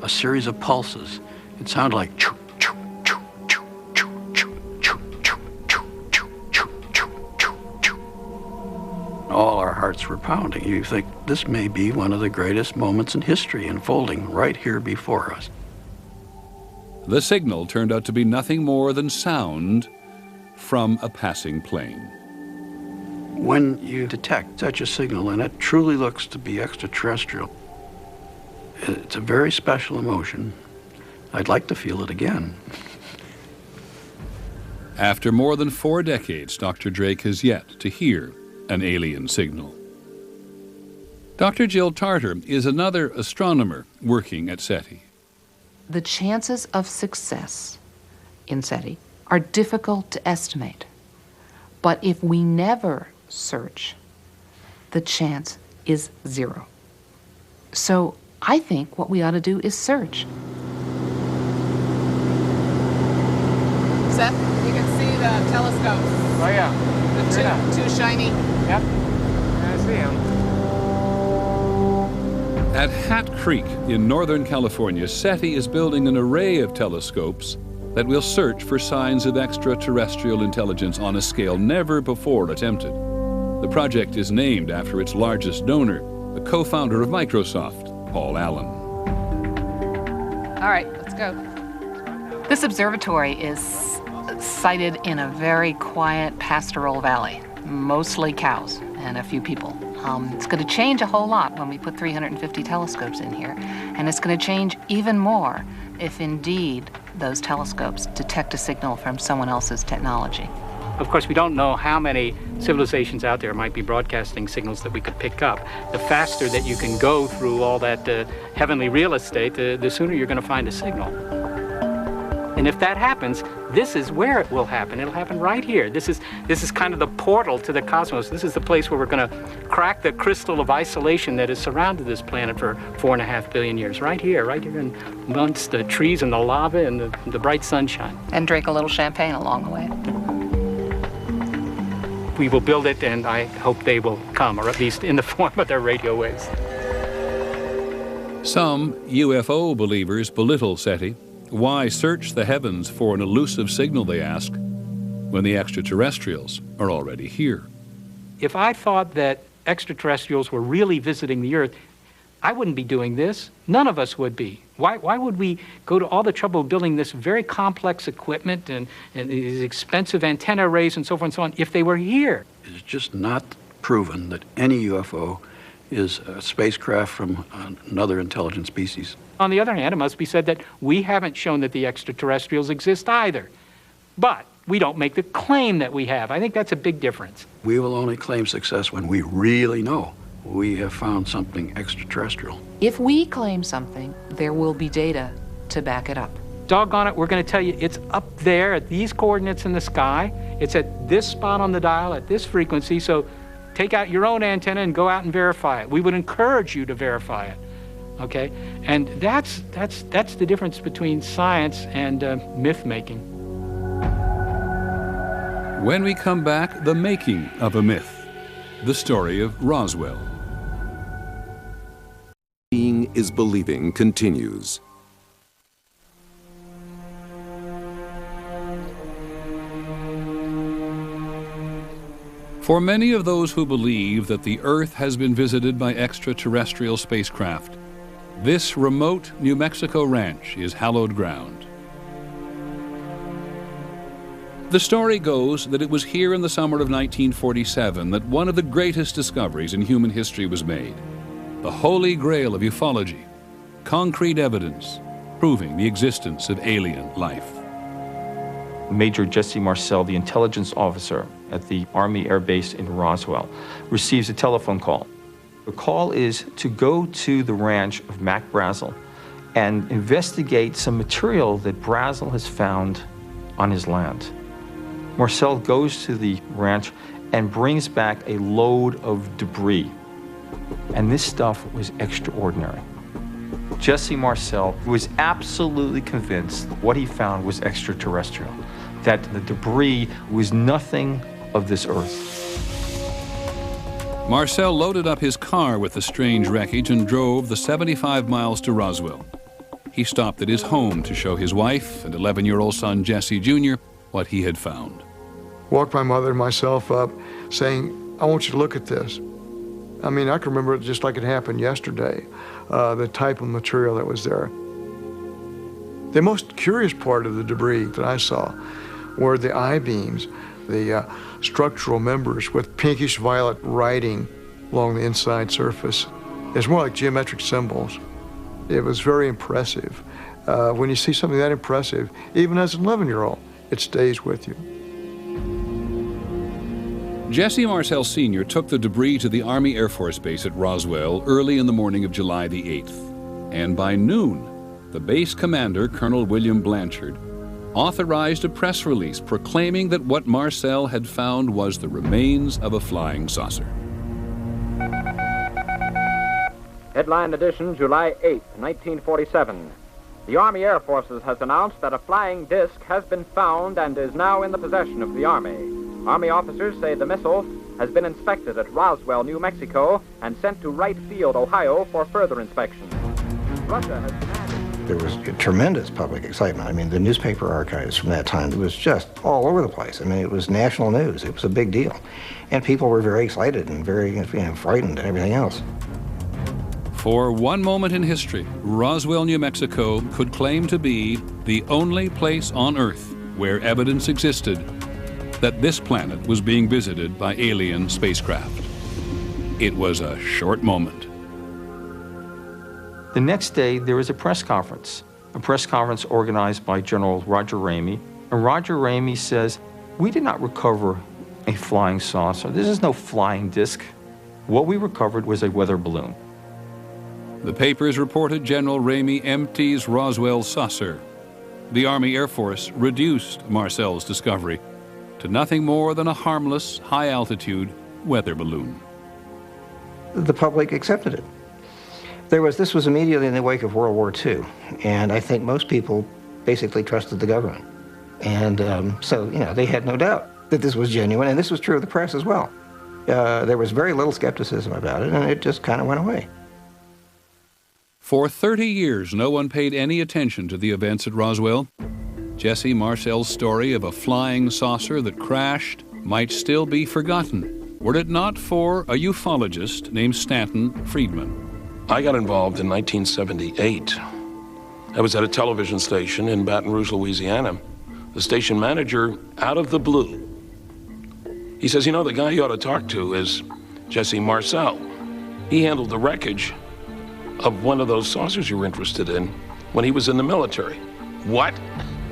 a series of pulses. It sounded like choo, choo, choo, choo, choo, choo, choo, choo, choo, choo, choo, choo, choo. All our hearts were pounding. You think this may be one of the greatest moments in history unfolding right here before us. The signal turned out to be nothing more than sound from a passing plane. When you detect such a signal, and it truly looks to be extraterrestrial, it's a very special emotion. I'd like to feel it again. After more than 4 decades, Dr. Drake has yet to hear an alien signal. Dr. Jill Tarter is another astronomer working at SETI. The chances of success in SETI are difficult to estimate. But if we never search, the chance is 0. So I think what we ought to do is search. Seth, you can see the telescopes. Oh, yeah. The two shiny. Yep. I see them. At Hat Creek in Northern California, SETI is building an array of telescopes that will search for signs of extraterrestrial intelligence on a scale never before attempted. The project is named after its largest donor, the co-founder of Microsoft, Paul Allen. All right, let's go. This observatory is sited in a very quiet pastoral valley, mostly cows and a few people. It's going to change a whole lot when we put 350 telescopes in here, and it's going to change even more if indeed those telescopes detect a signal from someone else's technology. Of course, we don't know how many civilizations out there might be broadcasting signals that we could pick up. The faster that you can go through all that heavenly real estate, the sooner you're going to find a signal. And if that happens, this is where it will happen. It'll happen right here. This is kind of the portal to the cosmos. This is the place where we're going to crack the crystal of isolation that has surrounded this planet for 4.5 billion years. Right here amongst the trees and the lava and the bright sunshine. And drink a little champagne along the way. We will build it, and I hope they will come, or at least in the form of their radio waves. Some UFO believers belittle SETI. Why search the heavens for an elusive signal, they ask, when the extraterrestrials are already here? If I thought that extraterrestrials were really visiting the Earth, I wouldn't be doing this. None of us would be. Why would we go to all the trouble of building this very complex equipment and these expensive antenna arrays and so forth and so on if they were here? It's just not proven that any UFO is a spacecraft from another intelligent species. On the other hand, it must be said that we haven't shown that the extraterrestrials exist either. But we don't make the claim that we have. I think that's a big difference. We will only claim success when we really know we have found something extraterrestrial. If we claim something, there will be data to back it up. Doggone it, we're going to tell you it's up there at these coordinates in the sky. It's at this spot on the dial at this frequency. So take out your own antenna and go out and verify it. We would encourage you to verify it. Okay? And that's the difference between science and myth-making. When we come back, the making of a myth, the story of Roswell. Seeing is Believing continues. For many of those who believe that the Earth has been visited by extraterrestrial spacecraft, this remote New Mexico ranch is hallowed ground. The story goes that it was here in the summer of 1947 that one of the greatest discoveries in human history was made. The holy grail of ufology, concrete evidence proving the existence of alien life. Major Jesse Marcel, the intelligence officer at the Army Air Base in Roswell, receives a telephone call. The call is to go to the ranch of Mac Brazel and investigate some material that Brazel has found on his land. Marcel goes to the ranch and brings back a load of debris. And this stuff was extraordinary. Jesse Marcel was absolutely convinced what he found was extraterrestrial, that the debris was nothing of this Earth. Marcel loaded up his car with the strange wreckage and drove the 75 miles to Roswell. He stopped at his home to show his wife and 11-year-old son Jesse Jr. what he had found. Walked my mother and myself up saying, I want you to look at this. I mean, I can remember it just like it happened yesterday, the type of material that was there. The most curious part of the debris that I saw were the I-beams, the structural members with pinkish violet writing along the inside surface. It's more like geometric symbols. It was very impressive. When you see something that impressive, even as an 11-year-old, it stays with you. Jesse Marcel Sr. took the debris to the Army Air Force Base at Roswell early in the morning of July the 8th. And by noon, the base commander, Colonel William Blanchard, authorized a press release proclaiming that what Marcel had found was the remains of a flying saucer. Headline edition, July 8, 1947. The Army Air Forces has announced that a flying disc has been found and is now in the possession of the Army. Army officers say the missile has been inspected at Roswell, New Mexico, and sent to Wright Field, Ohio, for further inspection. Russia has demanded... There was tremendous public excitement. I mean, the newspaper archives from that time, it was just all over the place. I mean, it was national news. It was a big deal. And people were very excited and very frightened and everything else. For one moment in history, Roswell, New Mexico could claim to be the only place on Earth where evidence existed that this planet was being visited by alien spacecraft. It was a short moment. The next day, there was a press conference organized by General Roger Ramey. And Roger Ramey says, "We did not recover a flying saucer. This is no flying disc. What we recovered was a weather balloon." The papers reported General Ramey empties Roswell saucer. The Army Air Force reduced Marcel's discovery to nothing more than a harmless, high-altitude weather balloon. The public accepted it. This was immediately in the wake of World War II, and I think most people basically trusted the government. And so, they had no doubt that this was genuine, and this was true of the press as well. There was very little skepticism about it, and it just kind of went away. For 30 years, no one paid any attention to the events at Roswell. Jesse Marcel's story of a flying saucer that crashed might still be forgotten, were it not for a ufologist named Stanton Friedman. I got involved in 1978. I was at a television station in Baton Rouge, Louisiana. The station manager, out of the blue, he says, "The guy you ought to talk to is Jesse Marcel. He handled the wreckage of one of those saucers you were interested in when he was in the military." What?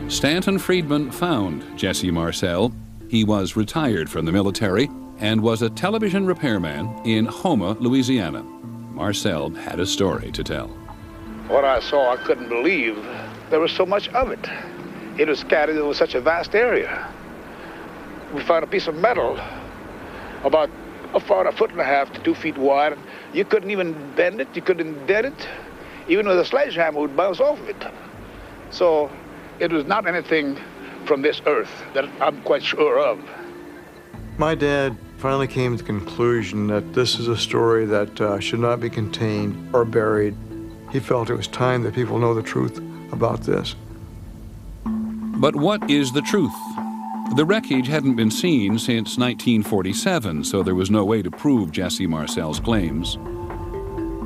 Stanton Friedman found Jesse Marcel. He was retired from the military and was a television repairman in Houma, Louisiana. Marcel had a story to tell. What I saw, I couldn't believe there was so much of it. It was scattered over such a vast area. We found a piece of metal about a 1.5 to 2 feet wide. You couldn't even bend it, you couldn't dent it. Even with a sledgehammer, it would bounce off of it. So it was not anything from this earth that I'm quite sure of. My dad finally came to the conclusion that this is a story that should not be contained or buried. He felt it was time that people know the truth about this. But what is the truth? The wreckage hadn't been seen since 1947, so there was no way to prove Jesse Marcel's claims,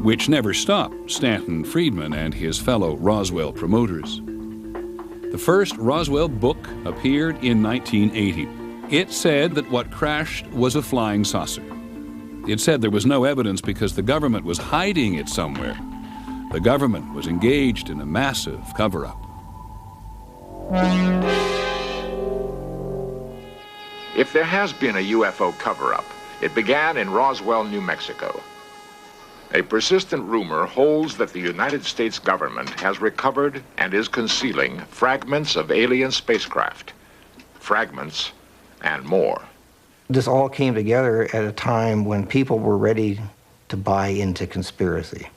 which never stopped Stanton Friedman and his fellow Roswell promoters. The first Roswell book appeared in 1980. It said that what crashed was a flying saucer. It said there was no evidence because the government was hiding it somewhere. The government was engaged in a massive cover-up. If there has been a UFO cover-up, it began in Roswell, New Mexico. A persistent rumor holds that the United States government has recovered and is concealing fragments of alien spacecraft. Fragments and more. This all came together at a time when people were ready to buy into conspiracy.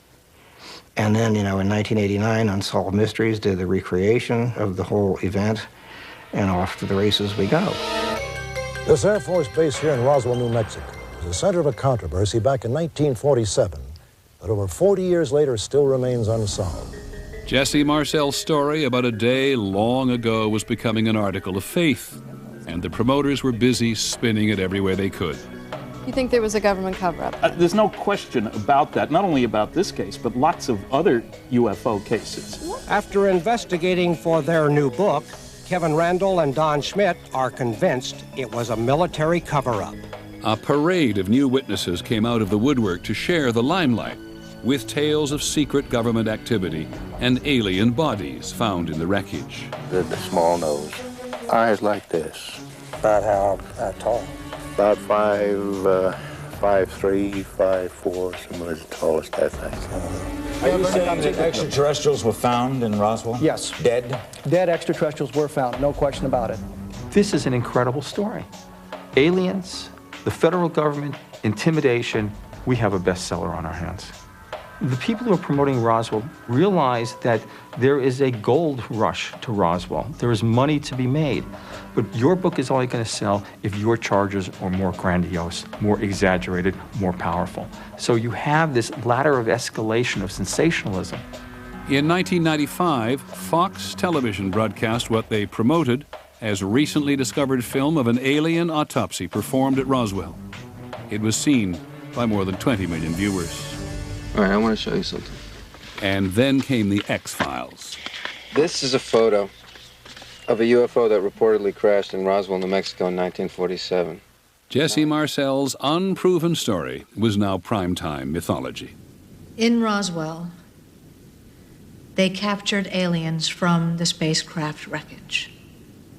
And then, in 1989, Unsolved Mysteries did the recreation of the whole event, and off to the races we go. This Air Force base here in Roswell, New Mexico, was the center of a controversy back in 1947 that over 40 years later still remains unsolved. Jesse Marcel's story about a day long ago was becoming an article of faith, and the promoters were busy spinning it every way they could. You think there was a government cover-up? There's no question about that, not only about this case, but lots of other UFO cases. After investigating for their new book, Kevin Randall and Don Schmidt are convinced it was a military cover-up. A parade of new witnesses came out of the woodwork to share the limelight with tales of secret government activity and alien bodies found in the wreckage. The small nose, eyes like this. About how tall? About 5'3", 5'4", somewhere as tall as that thing. Are you saying that extraterrestrials were found in Roswell? Yes. Dead? Dead extraterrestrials were found, no question about it. This is an incredible story. Aliens, the federal government, intimidation, we have a bestseller on our hands. The people who are promoting Roswell realize that there is a gold rush to Roswell. There is money to be made. But your book is only going to sell if your charges are more grandiose, more exaggerated, more powerful. So you have this ladder of escalation of sensationalism. In 1995, Fox Television broadcast what they promoted as recently discovered film of an alien autopsy performed at Roswell. It was seen by more than 20 million viewers. All right, I want to show you something. And then came the X-Files. This is a photo of a UFO that reportedly crashed in Roswell, New Mexico in 1947. Jesse Marcel's unproven story was now primetime mythology. In Roswell, they captured aliens from the spacecraft wreckage.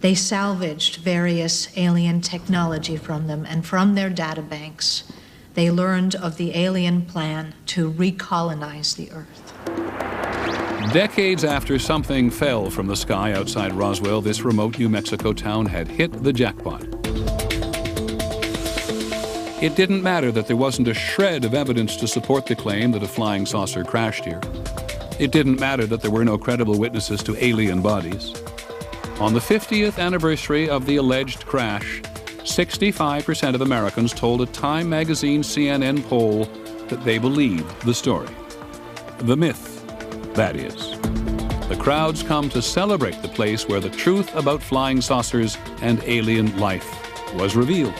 They salvaged various alien technology from them, and from their databanks, they learned of the alien plan to recolonize the Earth. Decades after something fell from the sky outside Roswell, this remote New Mexico town had hit the jackpot. It didn't matter that there wasn't a shred of evidence to support the claim that a flying saucer crashed here. It didn't matter that there were no credible witnesses to alien bodies. On the 50th anniversary of the alleged crash, 65% of Americans told a Time magazine CNN poll that they believed the story. The myth, that is. The crowds come to celebrate the place where the truth about flying saucers and alien life was revealed.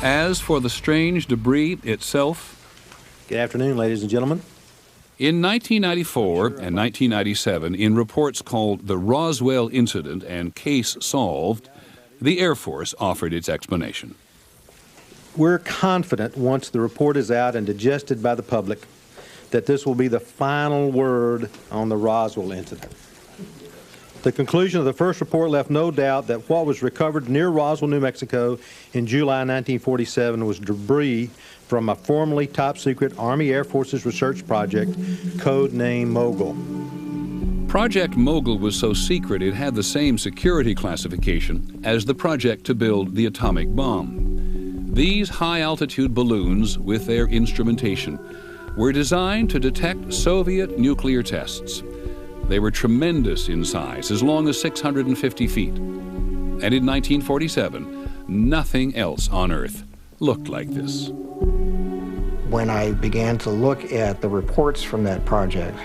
As for the strange debris itself... Good afternoon, ladies and gentlemen. In 1994 and 1997, in reports called the Roswell Incident and Case Solved, the Air Force offered its explanation. We're confident once the report is out and digested by the public that this will be the final word on the Roswell incident. The conclusion of the first report left no doubt that what was recovered near Roswell, New Mexico in July 1947 was debris from a formerly top-secret Army Air Forces research project, codenamed Mogul. Project Mogul was so secret it had the same security classification as the project to build the atomic bomb. These high-altitude balloons, with their instrumentation, were designed to detect Soviet nuclear tests. They were tremendous in size, as long as 650 feet. And in 1947, nothing else on Earth looked like this. When I began to look at the reports from that project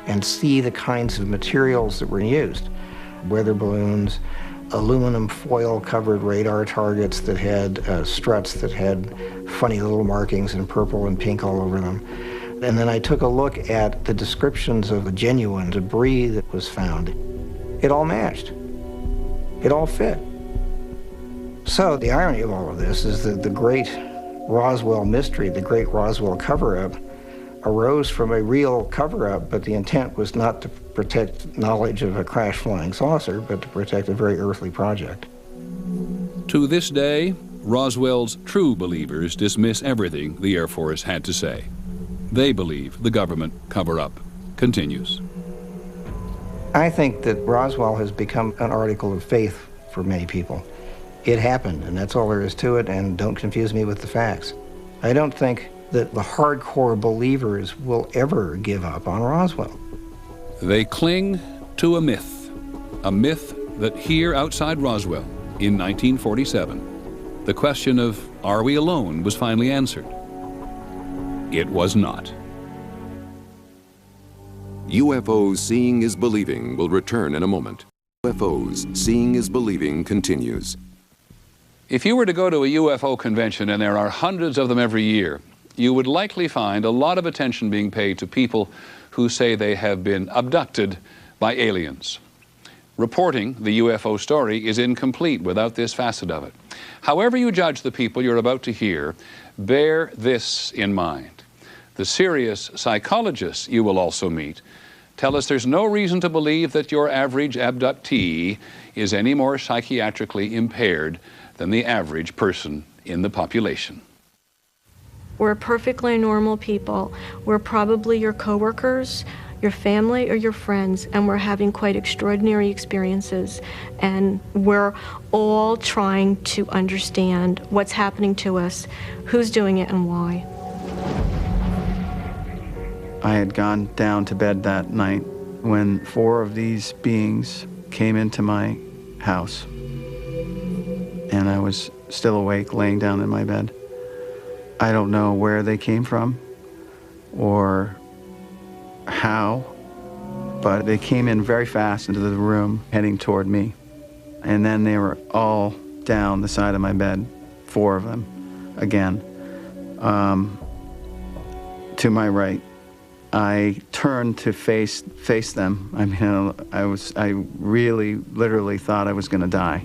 and see the kinds of materials that were used, weather balloons, aluminum foil-covered radar targets that had struts that had funny little markings in purple and pink all over them. And then I took a look at the descriptions of the genuine debris that was found. It all matched. It all fit. So the irony of all of this is that the great Roswell mystery, the great Roswell cover-up, arose from a real cover-up, but the intent was not to protect knowledge of a crash flying saucer, but to protect a very earthly project. To this day, Roswell's true believers dismiss everything the Air Force had to say. They believe the government cover-up continues. I think that Roswell has become an article of faith for many people. It happened, and that's all there is to it, and don't confuse me with the facts. I don't think that the hardcore believers will ever give up on Roswell. They cling to a myth that here outside Roswell in 1947, the question of are we alone was finally answered. It was not. UFOs Seeing is Believing will return in a moment. UFOs Seeing is Believing continues. If you were to go to a UFO convention, and there are hundreds of them every year, you would likely find a lot of attention being paid to people who say they have been abducted by aliens. Reporting the UFO story is incomplete without this facet of it. However you judge the people you're about to hear, bear this in mind. The serious psychologists you will also meet tell us there's no reason to believe that your average abductee is any more psychiatrically impaired than the average person in the population. We're perfectly normal people. We're probably your coworkers, your family, or your friends, and we're having quite extraordinary experiences. And we're all trying to understand what's happening to us, who's doing it, and why. I had gone down to bed that night when 4 of these beings came into my house. And I was still awake, laying down in my bed. I don't know where they came from or how, but they came in very fast into the room, heading toward me. And then they were all down the side of my bed, 4 of them, again, to my right. I turned to face them. I mean, I really, literally thought I was going to die.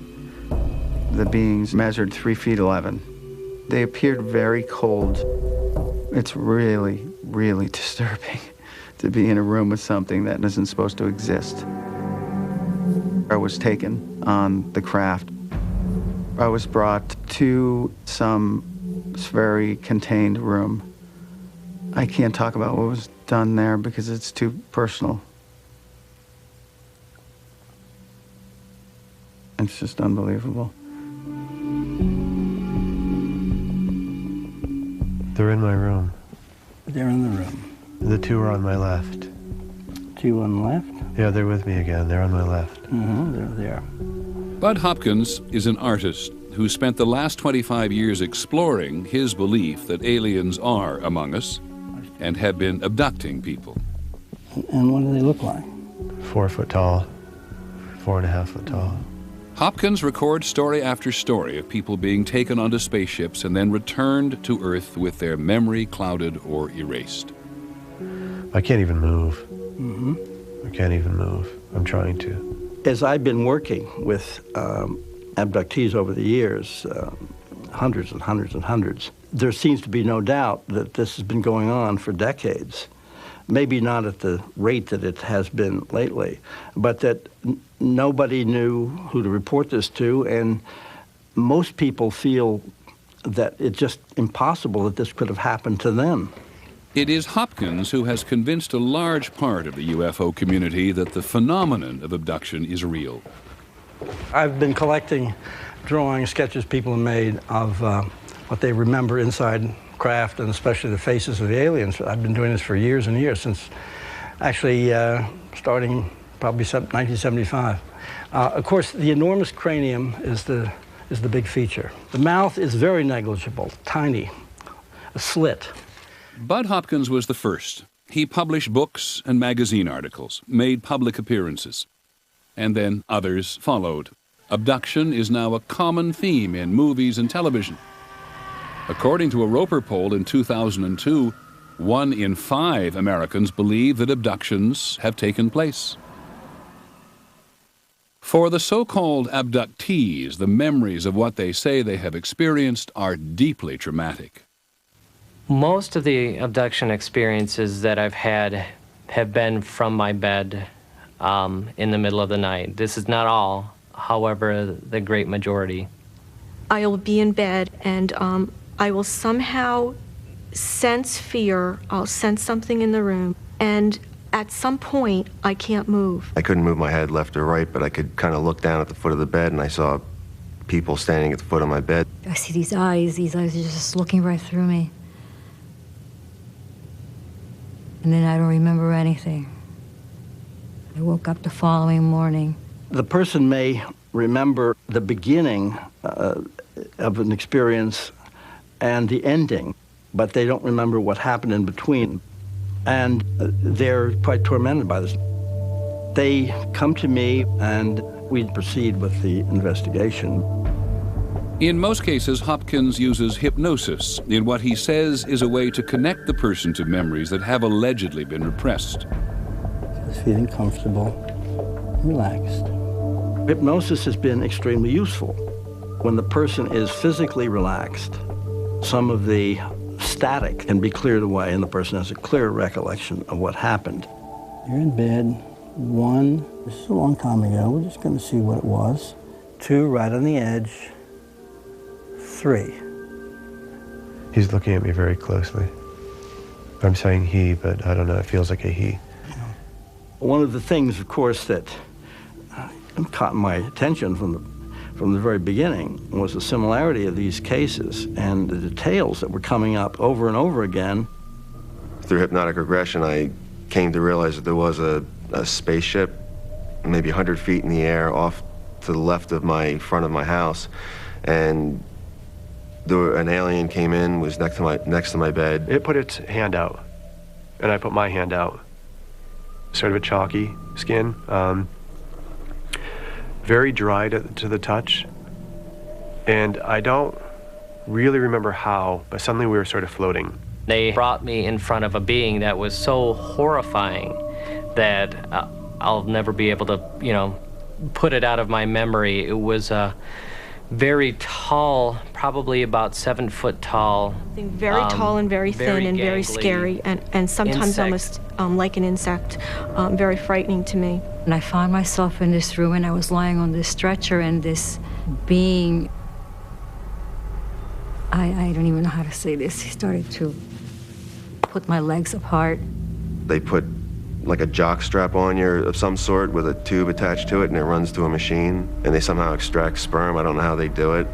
The beings measured 3 feet 11. They appeared very cold. It's really, really disturbing to be in a room with something that isn't supposed to exist. I was taken on the craft. I was brought to some very contained room. I can't talk about what was done there because it's too personal. It's just unbelievable. They're in my room. They're in the room. The 2 are on my left. 2 on the left? Yeah, they're with me again. They're on my left. They're there. Bud Hopkins is an artist who spent the last 25 years exploring his belief that aliens are among us and have been abducting people. And what do they look like? 4 foot tall, 4.5 foot tall. Hopkins records story after story of people being taken onto spaceships and then returned to Earth with their memory clouded or erased. I can't even move. I can't even move. I'm trying to. As I've been working with abductees over the years, hundreds and hundreds and hundreds, there seems to be no doubt that this has been going on for decades. Maybe not at the rate that it has been lately, but that nobody knew who to report this to, and most people feel that it's just impossible that this could have happened to them. It is Hopkins who has convinced a large part of the UFO community that the phenomenon of abduction is real. I've been collecting drawings, sketches people have made of what they remember inside craft, and especially the faces of the aliens. I've been doing this for years and years, since actually starting probably 1975. Of course, the enormous cranium is the big feature. The mouth is very negligible, tiny, a slit. Bud Hopkins was the first. He published books and magazine articles, made public appearances, and then others followed. Abduction is now a common theme in movies and television. According to a Roper poll in 2002, 1 in 5 Americans believe that abductions have taken place. For the so-called abductees, the memories of what they say they have experienced are deeply traumatic. Most of the abduction experiences that I've had have been from my bed in the middle of the night. This is not all, however, the great majority. I'll be in bed and I will somehow sense fear. I'll sense something in the room, and at some point, I can't move. I couldn't move my head left or right, but I could kind of look down at the foot of the bed, and I saw people standing at the foot of my bed. I see these eyes are just looking right through me. And then I don't remember anything. I woke up the following morning. The person may remember the beginning of an experience and the ending, but they don't remember what happened in between. And they're quite tormented by this. They come to me and we proceed with the investigation. In most cases, Hopkins uses hypnosis in what he says is a way to connect the person to memories that have allegedly been repressed. Just feeling comfortable, relaxed. Hypnosis has been extremely useful. When the person is physically relaxed, some of the static can be cleared away and the person has a clear recollection of what happened. You're in bed. 1, this is a long time ago. We're just going to see what it was. 2, right on the edge. 3. He's looking at me very closely. I'm saying he, but I don't know, it feels like a he. One of the things, of course, that caught my attention from the very beginning was the similarity of these cases and the details that were coming up over and over again. through hypnotic regression, I came to realize that there was a spaceship maybe 100 feet in the air off to the left of front of my house, and an alien came in, was next to my bed. It put its hand out, and I put my hand out. Sort of a chalky skin, very dry to the touch, and I don't really remember how, but suddenly we were sort of floating. They brought me in front of a being that was so horrifying that I'll never be able to, put it out of my memory. It was a very tall, probably about 7 foot tall. Very tall and very thin and very scary, and sometimes insect. almost like an insect, very frightening to me. And I found myself in this room, and I was lying on this stretcher, and this being, I don't even know how to say this, he started to put my legs apart. They put like a jock strap on you of some sort with a tube attached to it, and it runs to a machine, and they somehow extract sperm. I don't know how they do it.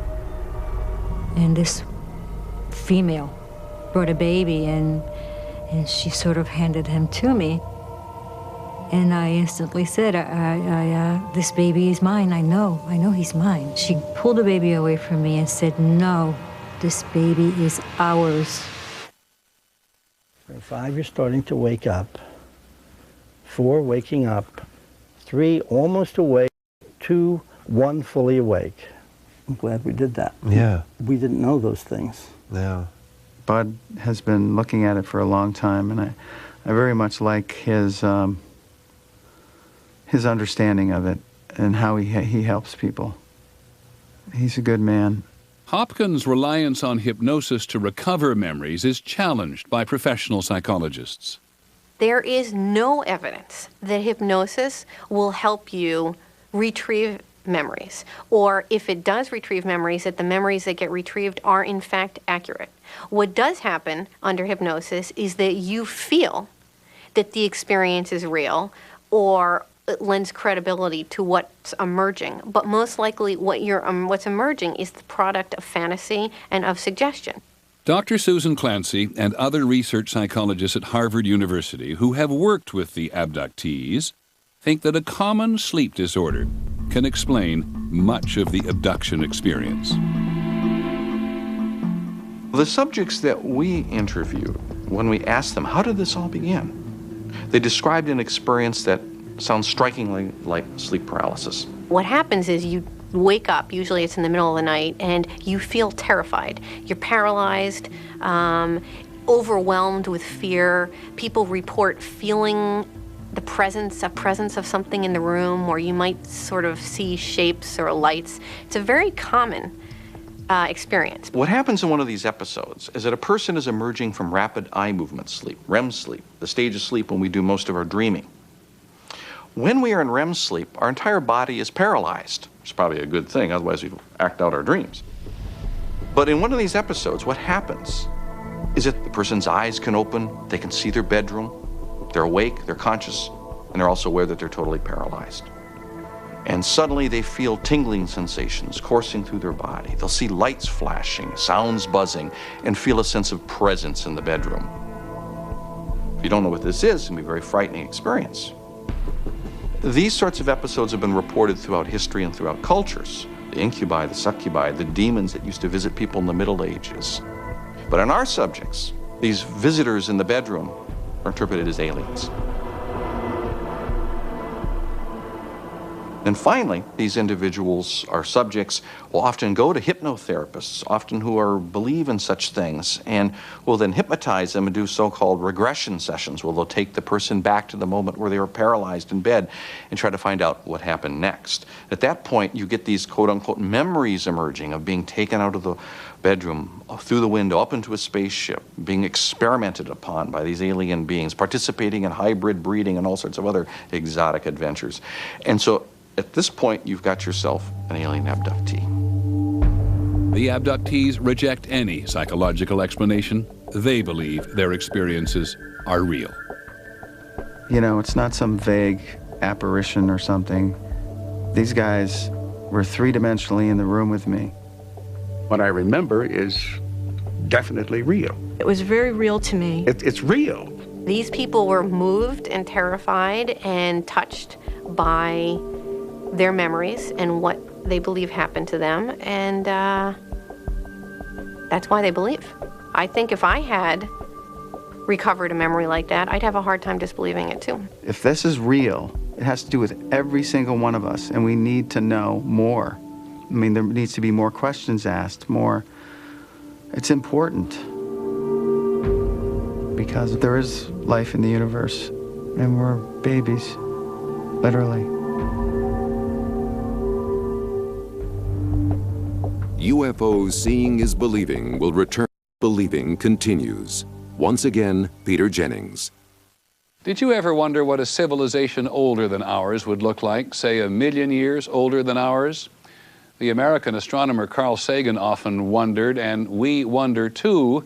And this female brought a baby, and she sort of handed him to me. And I instantly said, this baby is mine. I know he's mine. She pulled the baby away from me and said, no, this baby is ours. 5, you're starting to wake up. 4, waking up. 3, almost awake. 2, 1, fully awake. I'm glad we did that. Yeah. We didn't know those things. Yeah. Bud has been looking at it for a long time, and I very much like his understanding of it and how he helps people. He's a good man. Hopkins' reliance on hypnosis to recover memories is challenged by professional psychologists. There is no evidence that hypnosis will help you retrieve memories, or if it does retrieve memories, that the memories that get retrieved are in fact accurate. What does happen under hypnosis is that you feel that the experience is real, or it lends credibility to what's emerging. But most likely what's emerging is the product of fantasy and of suggestion. Dr. Susan Clancy and other research psychologists at Harvard University who have worked with the abductees think that a common sleep disorder can explain much of the abduction experience. The subjects that we interviewed, when we asked them, how did this all begin? They described an experience that sounds strikingly like sleep paralysis. What happens is you wake up, usually it's in the middle of the night, and you feel terrified. You're paralyzed, overwhelmed with fear. People report feeling the presence of something in the room, or you might sort of see shapes or lights. It's a very common experience. What happens in one of these episodes is that a person is emerging from rapid eye movement sleep, REM sleep, the stage of sleep when we do most of our dreaming. When we are in REM sleep, our entire body is paralyzed. It's probably a good thing, otherwise we'd act out our dreams. But in one of these episodes, what happens is that the person's eyes can open, they can see their bedroom, they're awake, they're conscious, and they're also aware that they're totally paralyzed. And suddenly they feel tingling sensations coursing through their body. They'll see lights flashing, sounds buzzing, and feel a sense of presence in the bedroom. If you don't know what this is, it can be a very frightening experience. These sorts of episodes have been reported throughout history and throughout cultures. The incubi, the succubi, the demons that used to visit people in the Middle Ages. But in our subjects, these visitors in the bedroom are interpreted as aliens. And finally, these individuals, our subjects, will often go to hypnotherapists, often who believe in such things, and will then hypnotize them and do so-called regression sessions, where they'll take the person back to the moment where they were paralyzed in bed and try to find out what happened next. At that point, you get these quote-unquote memories emerging of being taken out of the bedroom, through the window, up into a spaceship, being experimented upon by these alien beings, participating in hybrid breeding and all sorts of other exotic adventures. And so at this point, you've got yourself an alien abductee. The abductees reject any psychological explanation. They believe their experiences are real. You know, it's not some vague apparition or something. These guys were three-dimensionally in the room with me. What I remember is definitely real. It was very real to me. It's real. These people were moved and terrified and touched by their memories and what they believe happened to them, and that's why they believe. I think if I had recovered a memory like that, I'd have a hard time disbelieving it too. If this is real, it has to do with every single one of us, and we need to know more. I mean, there needs to be more questions asked, more. It's important because there is life in the universe, and we're babies, literally. UFOs Seeing is Believing will return. Believing continues. Once again, Peter Jennings. Did you ever wonder what a civilization older than ours would look like, say 1 million years older than ours? The American astronomer Carl Sagan often wondered, and we wonder too,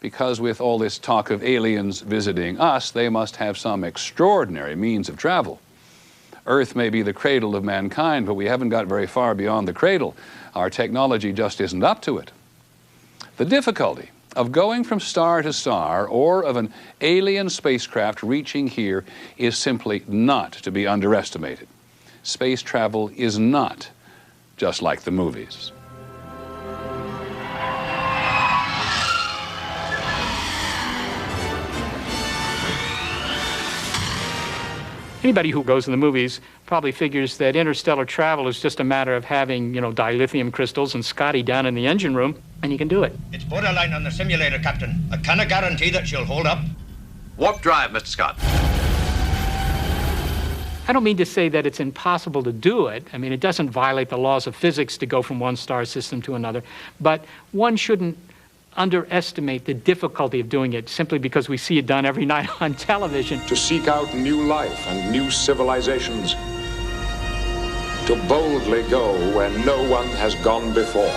because with all this talk of aliens visiting us, they must have some extraordinary means of travel. Earth may be the cradle of mankind, but we haven't got very far beyond the cradle. Our technology just isn't up to it. The difficulty of going from star to star or of an alien spacecraft reaching here is simply not to be underestimated. Space travel is not just like the movies. Anybody who goes in the movies probably figures that interstellar travel is just a matter of having, dilithium crystals and Scotty down in the engine room, and you can do it. It's borderline on the simulator, Captain. I cannot guarantee that she'll hold up. Warp drive, Mr. Scott. I don't mean to say that it's impossible to do it. I mean, it doesn't violate the laws of physics to go from one star system to another, but one shouldn't underestimate the difficulty of doing it simply because we see it done every night on television. To seek out new life and new civilizations. To boldly go where no one has gone before.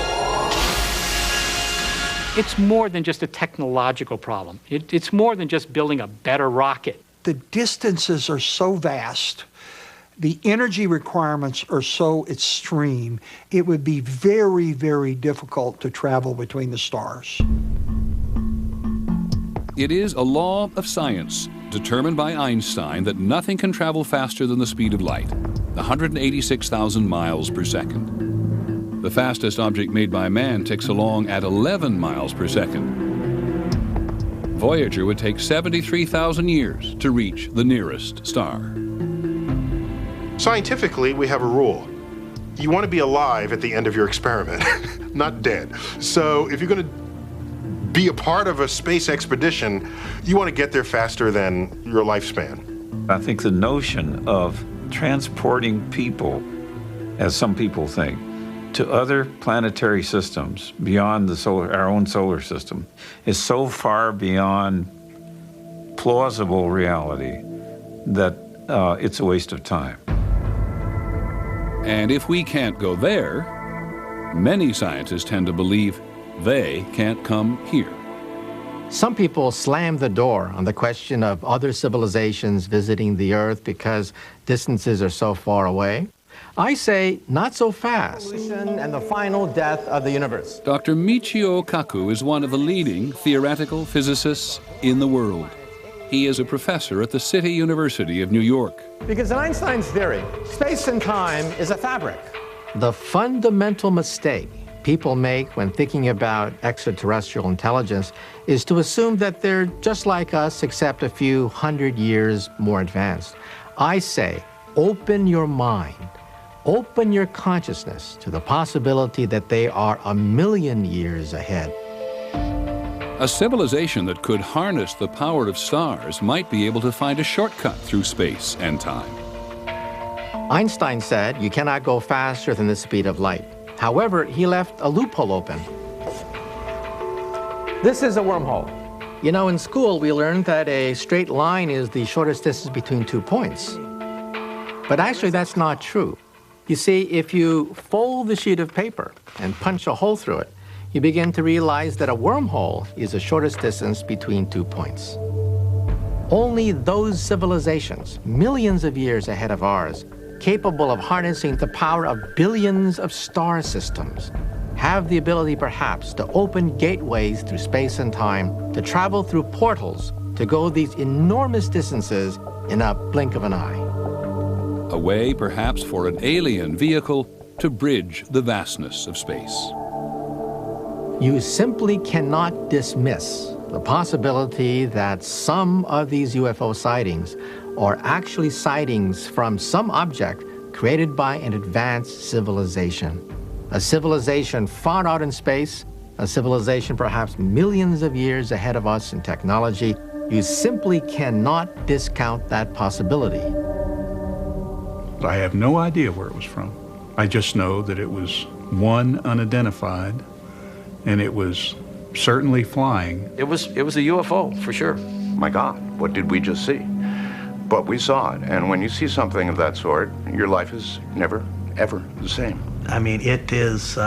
It's more than just a technological problem. It's more than just building a better rocket. The distances are so vast. The energy requirements are so extreme, it would be very, very difficult to travel between the stars. It is a law of science, determined by Einstein, that nothing can travel faster than the speed of light, 186,000 miles per second. The fastest object made by man ticks along at 11 miles per second. Voyager would take 73,000 years to reach the nearest star. Scientifically, we have a rule. You want to be alive at the end of your experiment, not dead. So if you're going to be a part of a space expedition, you want to get there faster than your lifespan. I think the notion of transporting people, as some people think, to other planetary systems beyond our own solar system is so far beyond plausible reality that it's a waste of time. And if we can't go there, many scientists tend to believe they can't come here. Some people slam the door on the question of other civilizations visiting the Earth because distances are so far away. I say, not so fast. And the final death of the universe. Dr. Michio Kaku is one of the leading theoretical physicists in the world. He is a professor at the City University of New York. Because in Einstein's theory, space and time is a fabric. The fundamental mistake people make when thinking about extraterrestrial intelligence is to assume that they're just like us, except a few hundred years more advanced. I say, open your mind, open your consciousness to the possibility that they are 1,000,000 years ahead. A civilization that could harness the power of stars might be able to find a shortcut through space and time. Einstein said you cannot go faster than the speed of light. However, he left a loophole open. This is a wormhole. You know, in school, we learned that a straight line is the shortest distance between 2 points. But actually, that's not true. You see, if you fold the sheet of paper and punch a hole through it, you begin to realize that a wormhole is the shortest distance between 2 points. Only those civilizations, millions of years ahead of ours, capable of harnessing the power of billions of star systems, have the ability perhaps to open gateways through space and time, to travel through portals to go these enormous distances in a blink of an eye. A way, perhaps, for an alien vehicle to bridge the vastness of space. You simply cannot dismiss the possibility that some of these UFO sightings are actually sightings from some object created by an advanced civilization. A civilization far out in space, a civilization perhaps millions of years ahead of us in technology. You simply cannot discount that possibility. I have no idea where it was from. I just know that it was one unidentified, and it was certainly flying. It was a UFO, for sure. My God, what did we just see? But we saw it, and when you see something of that sort, your life is never, ever the same. I mean, it is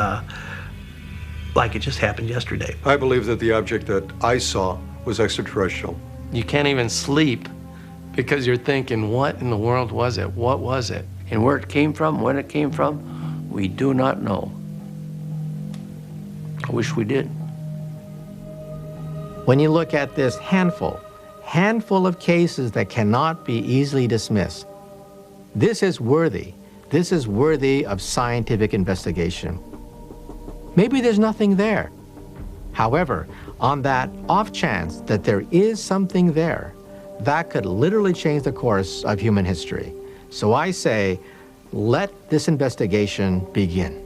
like it just happened yesterday. I believe that the object that I saw was extraterrestrial. You can't even sleep because you're thinking, what in the world was it? What was it? And where it came from, when it came from, we do not know. I wish we did. When you look at this handful of cases that cannot be easily dismissed, this is worthy of scientific investigation. Maybe there's nothing there. However, on that off chance that there is something there, that could literally change the course of human history. So I say, let this investigation begin.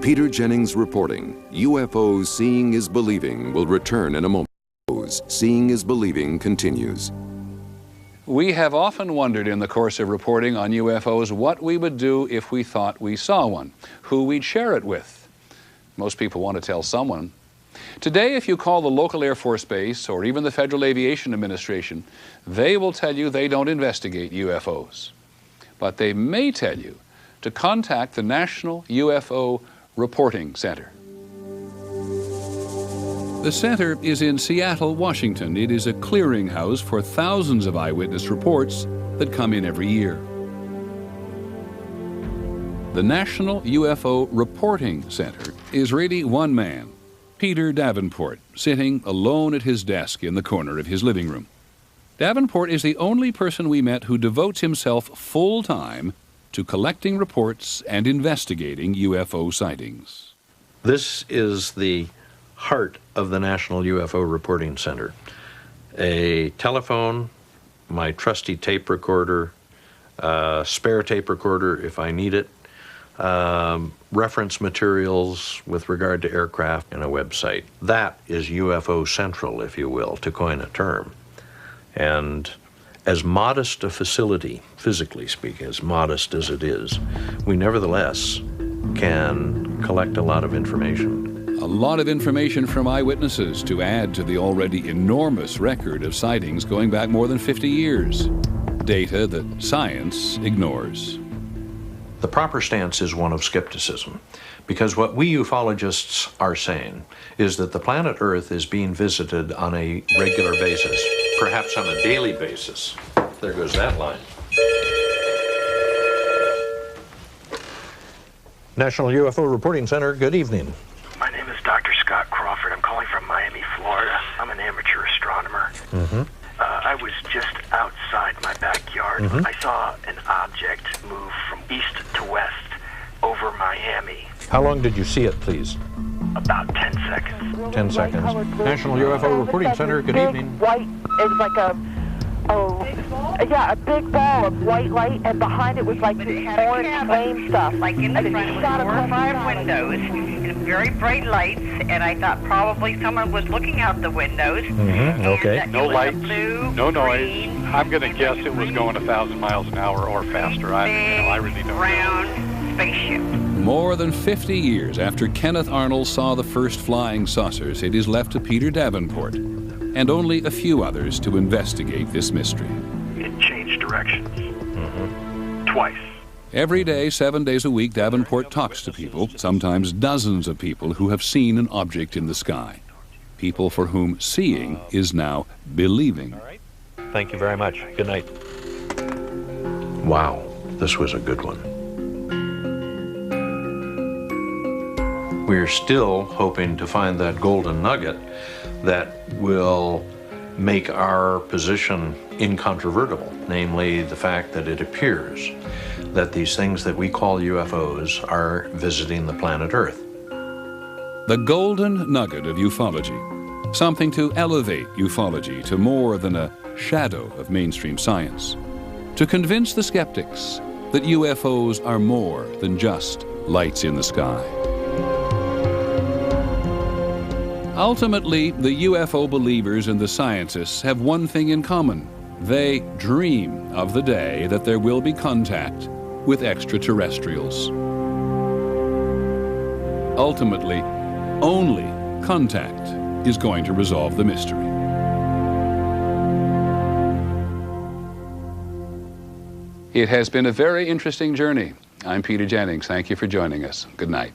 Peter Jennings reporting, UFOs Seeing is Believing will return in a moment. Seeing is Believing continues. We have often wondered in the course of reporting on UFOs what we would do if we thought we saw one, who we'd share it with. Most people want to tell someone. Today, if you call the local Air Force Base or even the Federal Aviation Administration, they will tell you they don't investigate UFOs. But they may tell you to contact the National UFO Reporting Center. The center is in Seattle, Washington. It is a clearinghouse for thousands of eyewitness reports that come in every year. The National UFO Reporting Center is really one man, Peter Davenport, sitting alone at his desk in the corner of his living room. Davenport is the only person we met who devotes himself full-time to collecting reports and investigating UFO sightings. This is the heart of the National UFO Reporting Center. A telephone, my trusty tape recorder, spare tape recorder if I need it, reference materials with regard to aircraft, and a website. That is UFO Central, if you will, to coin a term. And as modest a facility, physically speaking, as modest as it is, we nevertheless can collect a lot of information. A lot of information from eyewitnesses to add to the already enormous record of sightings going back more than 50 years. Data that science ignores. The proper stance is one of skepticism, because what we ufologists are saying is that the planet Earth is being visited on a regular basis, perhaps on a daily basis. There goes that line. National UFO Reporting Center, good evening. My name is Dr. Scott Crawford. I'm calling from Miami, Florida. I'm an amateur astronomer. Mm-hmm. I was just outside my backyard. Mm-hmm. I saw an object move from east to west over Miami. How long did you see it, please? About 10 seconds. 10 seconds. National UFO Reporting Center, good evening. White, it was like a big ball of white light, and behind it was like this orange flame stuff. Like in the front, it was 4 or 5 windows, and very bright lights, and I thought probably someone was looking out the windows. Mm-hmm. Okay. No lights, no noise. I'm going to guess it was going 1,000 miles an hour or faster. I really don't know. Round spaceship. More than 50 years after Kenneth Arnold saw the first flying saucers, it is left to Peter Davenport and only a few others to investigate this mystery. It changed directions. Mm-hmm. Twice. Every day, 7 days a week, Davenport talks to people, sometimes dozens of people who have seen an object in the sky. People for whom seeing is now believing. Thank you very much. Good night. Wow, this was a good one. We're still hoping to find that golden nugget that will make our position incontrovertible, namely the fact that it appears that these things that we call UFOs are visiting the planet Earth. The golden nugget of ufology, something to elevate ufology to more than a shadow of mainstream science, to convince the skeptics that UFOs are more than just lights in the sky. Ultimately, the UFO believers and the scientists have one thing in common. They dream of the day that there will be contact with extraterrestrials. Ultimately, only contact is going to resolve the mystery. It has been a very interesting journey. I'm Peter Jennings. Thank you for joining us. Good night.